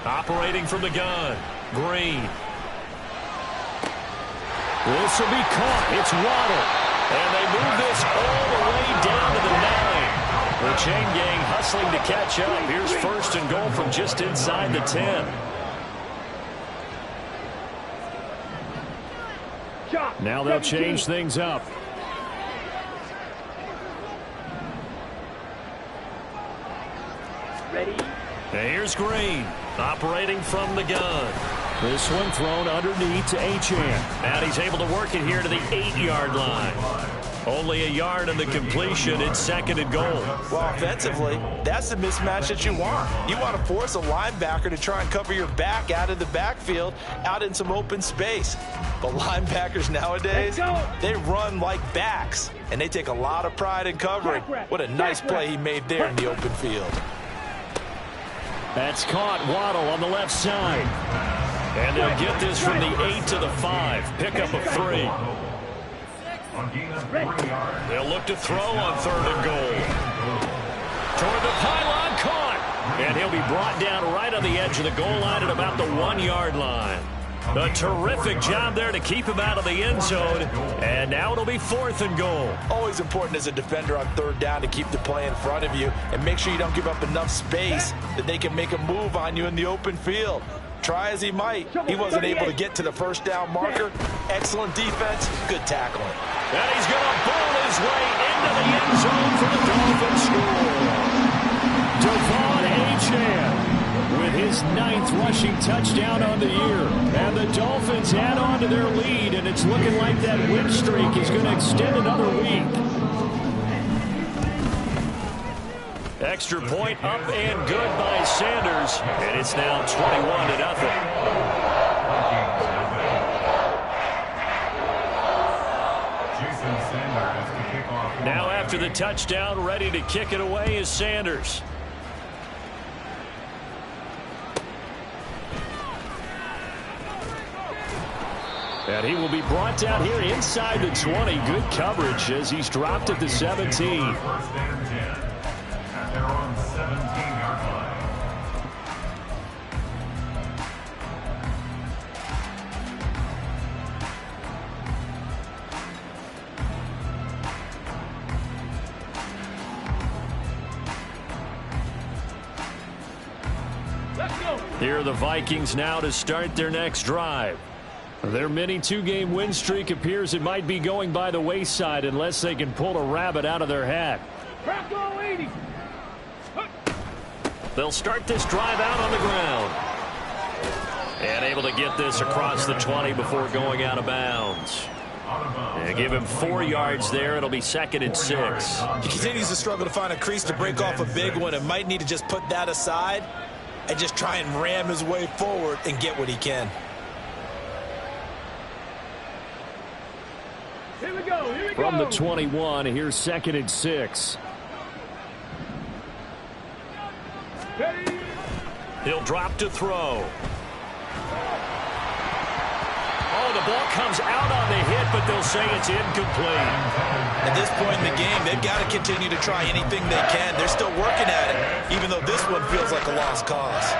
Operating from the gun. Green. This will be caught. It's Waddle. And they move this all the way down to the 9. The chain gang hustling to catch up. Here's 1st and goal from just inside the 10. Now they'll change things up.
Ready.
And here's Green operating from the gun. This one thrown underneath to Achane. And he's able to work it here to the 8-yard line. Only a yard on the completion. It's 2nd and goal.
Well, offensively, that's the mismatch that you want. You want to force a linebacker to try and cover your back out of the backfield, out in some open space. But linebackers nowadays, they run like backs, and they take a lot of pride in covering. What a nice play he made there in the open field.
That's caught. Waddle on the left side. And they'll get this from the 8 to the 5. Pickup of 3.
On
They'll look to throw on 3rd and goal. Toward the pylon, caught. And he'll be brought down right on the edge of the goal line at about the 1-yard line. A terrific job there to keep him out of the end zone. And now it'll be 4th and goal.
Always important as a defender on 3rd down to keep the play in front of you and make sure you don't give up enough space that they can make a move on you in the open field. Try as he might, he wasn't able to get to the 1st down marker. Excellent defense, good tackling.
And he's going to bowl his way into the end zone for the Dolphins score. Devon Achane with his 9th rushing touchdown on the year. And the Dolphins add on to their lead, and it's looking like that win streak is going to extend another week. Extra point up and good by Sanders, and it's now 21-0. Now after the touchdown, ready to kick it away is Sanders. And he will be brought down here inside the 20. Good coverage as he's dropped at the 17.
At their own 17-yard line.
Here are the Vikings now to start their next drive. Their mini 2-game win streak appears it might be going by the wayside unless they can pull a rabbit out of their hat. They'll start this drive out on the ground. And able to get this across the 20 before going out of bounds. And give him 4 yards there. It'll be 2nd and 6.
He continues to struggle to find a crease to break off a big one and might need to just put that aside and just try and ram his way forward and get what he can.
Here we go.
From the 21, here's 2nd and 6. He'll drop to throw. Oh, the ball comes out on the hit, but they'll say it's incomplete.
At this point in the game, they've got to continue to try anything they can. They're still working at it, even though this one feels like a lost cause.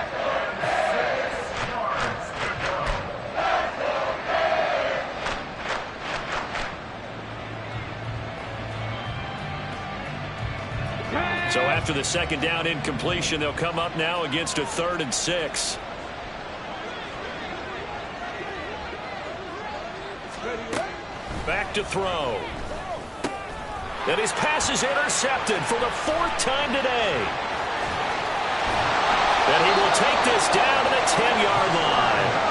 So after the 2nd down incompletion, they'll come up now against a 3rd and 6. Back to throw. And his pass is intercepted for the 4th time today. And he will take this down to the 10-yard line.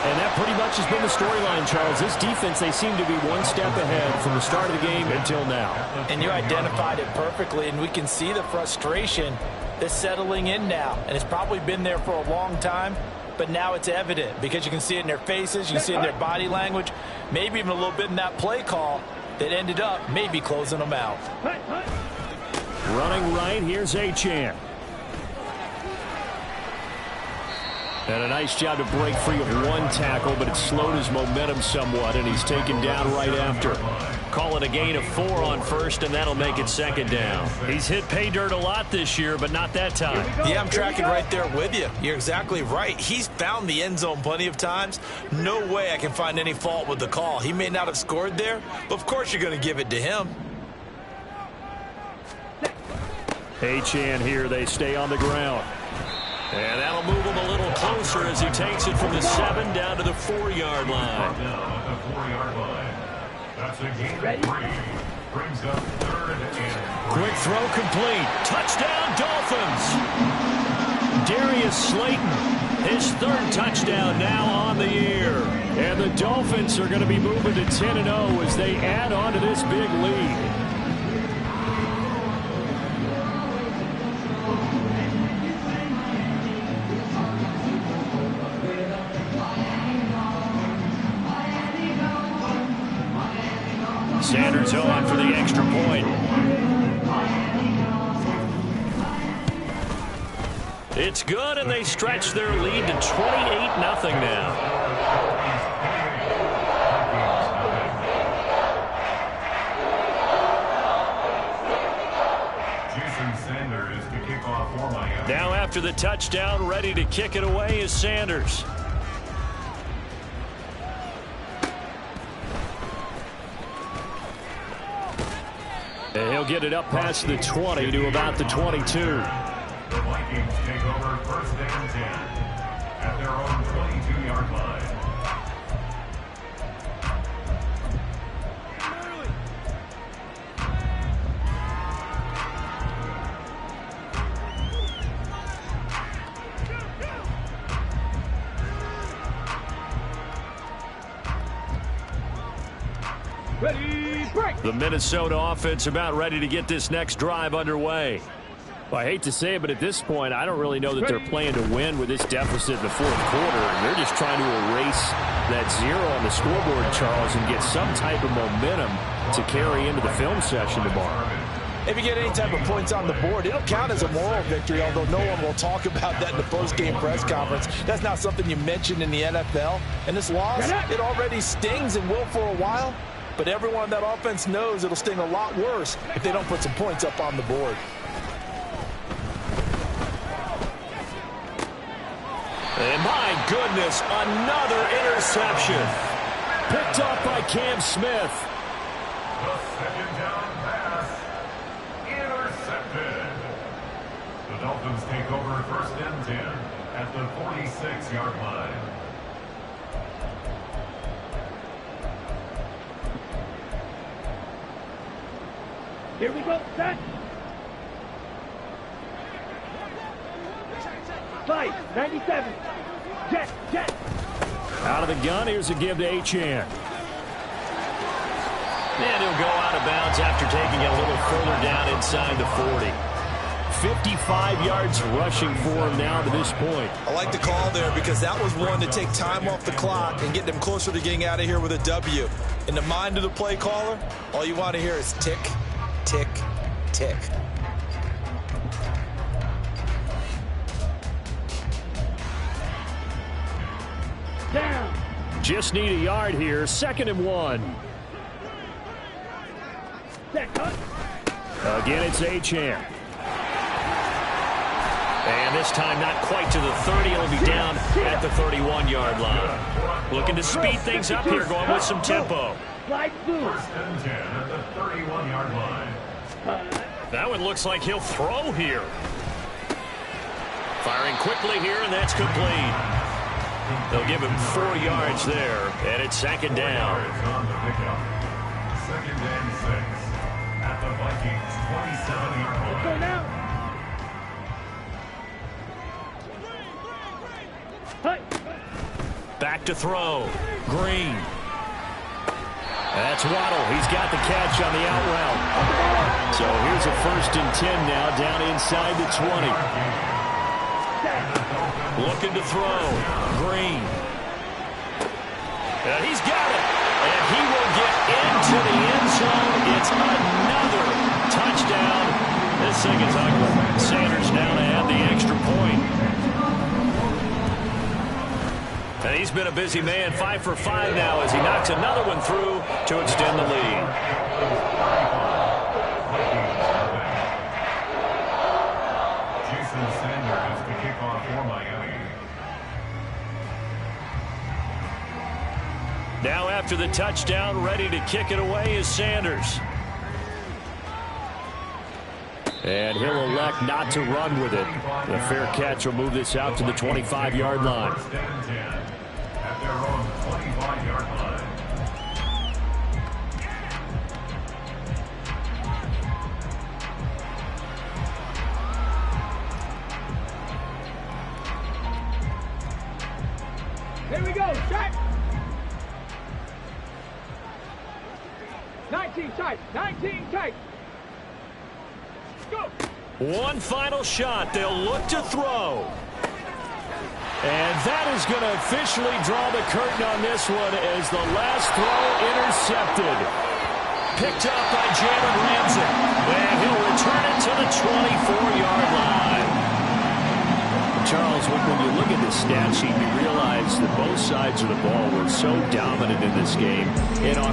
And that pretty much has been the storyline, Charles. This defense, they seem to be one step ahead from the start of the game until now.
And you identified it perfectly, and we can see the frustration that's settling in now. And it's probably been there for a long time, but now it's evident because you can see it in their faces, you can see it in their body language, maybe even a little bit in that play call that ended up maybe closing them out.
Running right, here's Achane. And a nice job to break free of one tackle, but it slowed his momentum somewhat, and he's taken down right after. Call it a gain of 4 on 1st, and that'll make it 2nd down. He's hit pay dirt a lot this year, but not that time.
Yeah, I'm tracking right there with you. You're exactly right. He's found the end zone plenty of times. No way I can find any fault with the call. He may not have scored there, but of course you're going to give it to him.
Achane here, they stay on the ground. And that'll move him a little closer as he takes it from the 7 down to the 4-yard line.
That's a gain of 3. Brings up 3rd and 10.
Quick throw complete. Touchdown, Dolphins. Darius Slayton, his 3rd touchdown now on the year. And the Dolphins are going to be moving to 10-0 as they add on to this big lead. Sanders on for the extra point. It's good, and they stretch their lead to 28-0 now. after the touchdown, ready to kick it away is Sanders. And he'll get it up past the 20 to about the 22.
The Vikings take over first and 10 at their own 22-yard line.
Ready, break.
The Minnesota offense about ready to get this next drive underway.
Well, I hate to say it, but at this point, I don't really know that they're playing to win with this deficit in the fourth quarter. They're just trying to erase that zero on the scoreboard, Charles, and get some type of momentum to carry into the film session tomorrow.
If you get any type of points on the board, it'll count as a moral victory, although no one will talk about that in the post-game press conference. That's not something you mentioned in the NFL. And this loss, it already stings and will for a while. But everyone on that offense knows it'll sting a lot worse if they don't put some points up on the board.
And my goodness, another interception. Picked off by Cam Smith.
The second down pass. Intercepted. The Dolphins take over first and 10 at the 46-yard line.
Here we go, set. 97. Jet.
Out of the gun, here's a give to Achane. And he'll go out of bounds after taking it a little further down inside the 40. 55 yards rushing for him now to this point.
I like the call there because that was one to take time off the clock and get them closer to getting out of here with a W. In the mind of the play caller, all you want to hear is tick, tick, tick.
Down.
Just need a yard here. 2nd and 1.
Set, cut.
Again, it's Achane. And this time not quite to the 30. It'll be down at the 31-yard line. Looking to speed things up here, going with some tempo.
Slide through.
First and 10 at the 31-yard line.
That one looks like he'll throw here. Firing quickly here, and that's complete. They'll give him 4 yards there, and it's 2nd down.
On the pickup. 2nd and 6 at the Vikings 27-yard line.
Let's go now.
Back to throw. Green. That's Waddle. He's got the catch on the out route. So here's a 1st and 10 now down inside the 20. Looking to throw. Green. And he's got it. And he will get into the end zone. It's another touchdown. This thing is ugly. Sanders now to add the extra point. And he's been a busy man, 5 for 5 now as he knocks another one through to extend the lead.
Jason Sanders to kick off for Miami.
Now after the touchdown, ready to kick it away is Sanders. And he'll elect not to run with it. The fair catch will move this out to the 25-yard line.
First and 10 at their own 25-yard line.
Here we go, shot. 19 tight, 19 tight. Go.
One final shot. They'll look to throw. And that is going to officially draw the curtain on this one as the last throw intercepted. Picked up by Jalen Ramsey. And he'll return it to the 24-yard line. Charles, when you look at the stat sheet, you realize that both sides of the ball were so dominant in this game. And on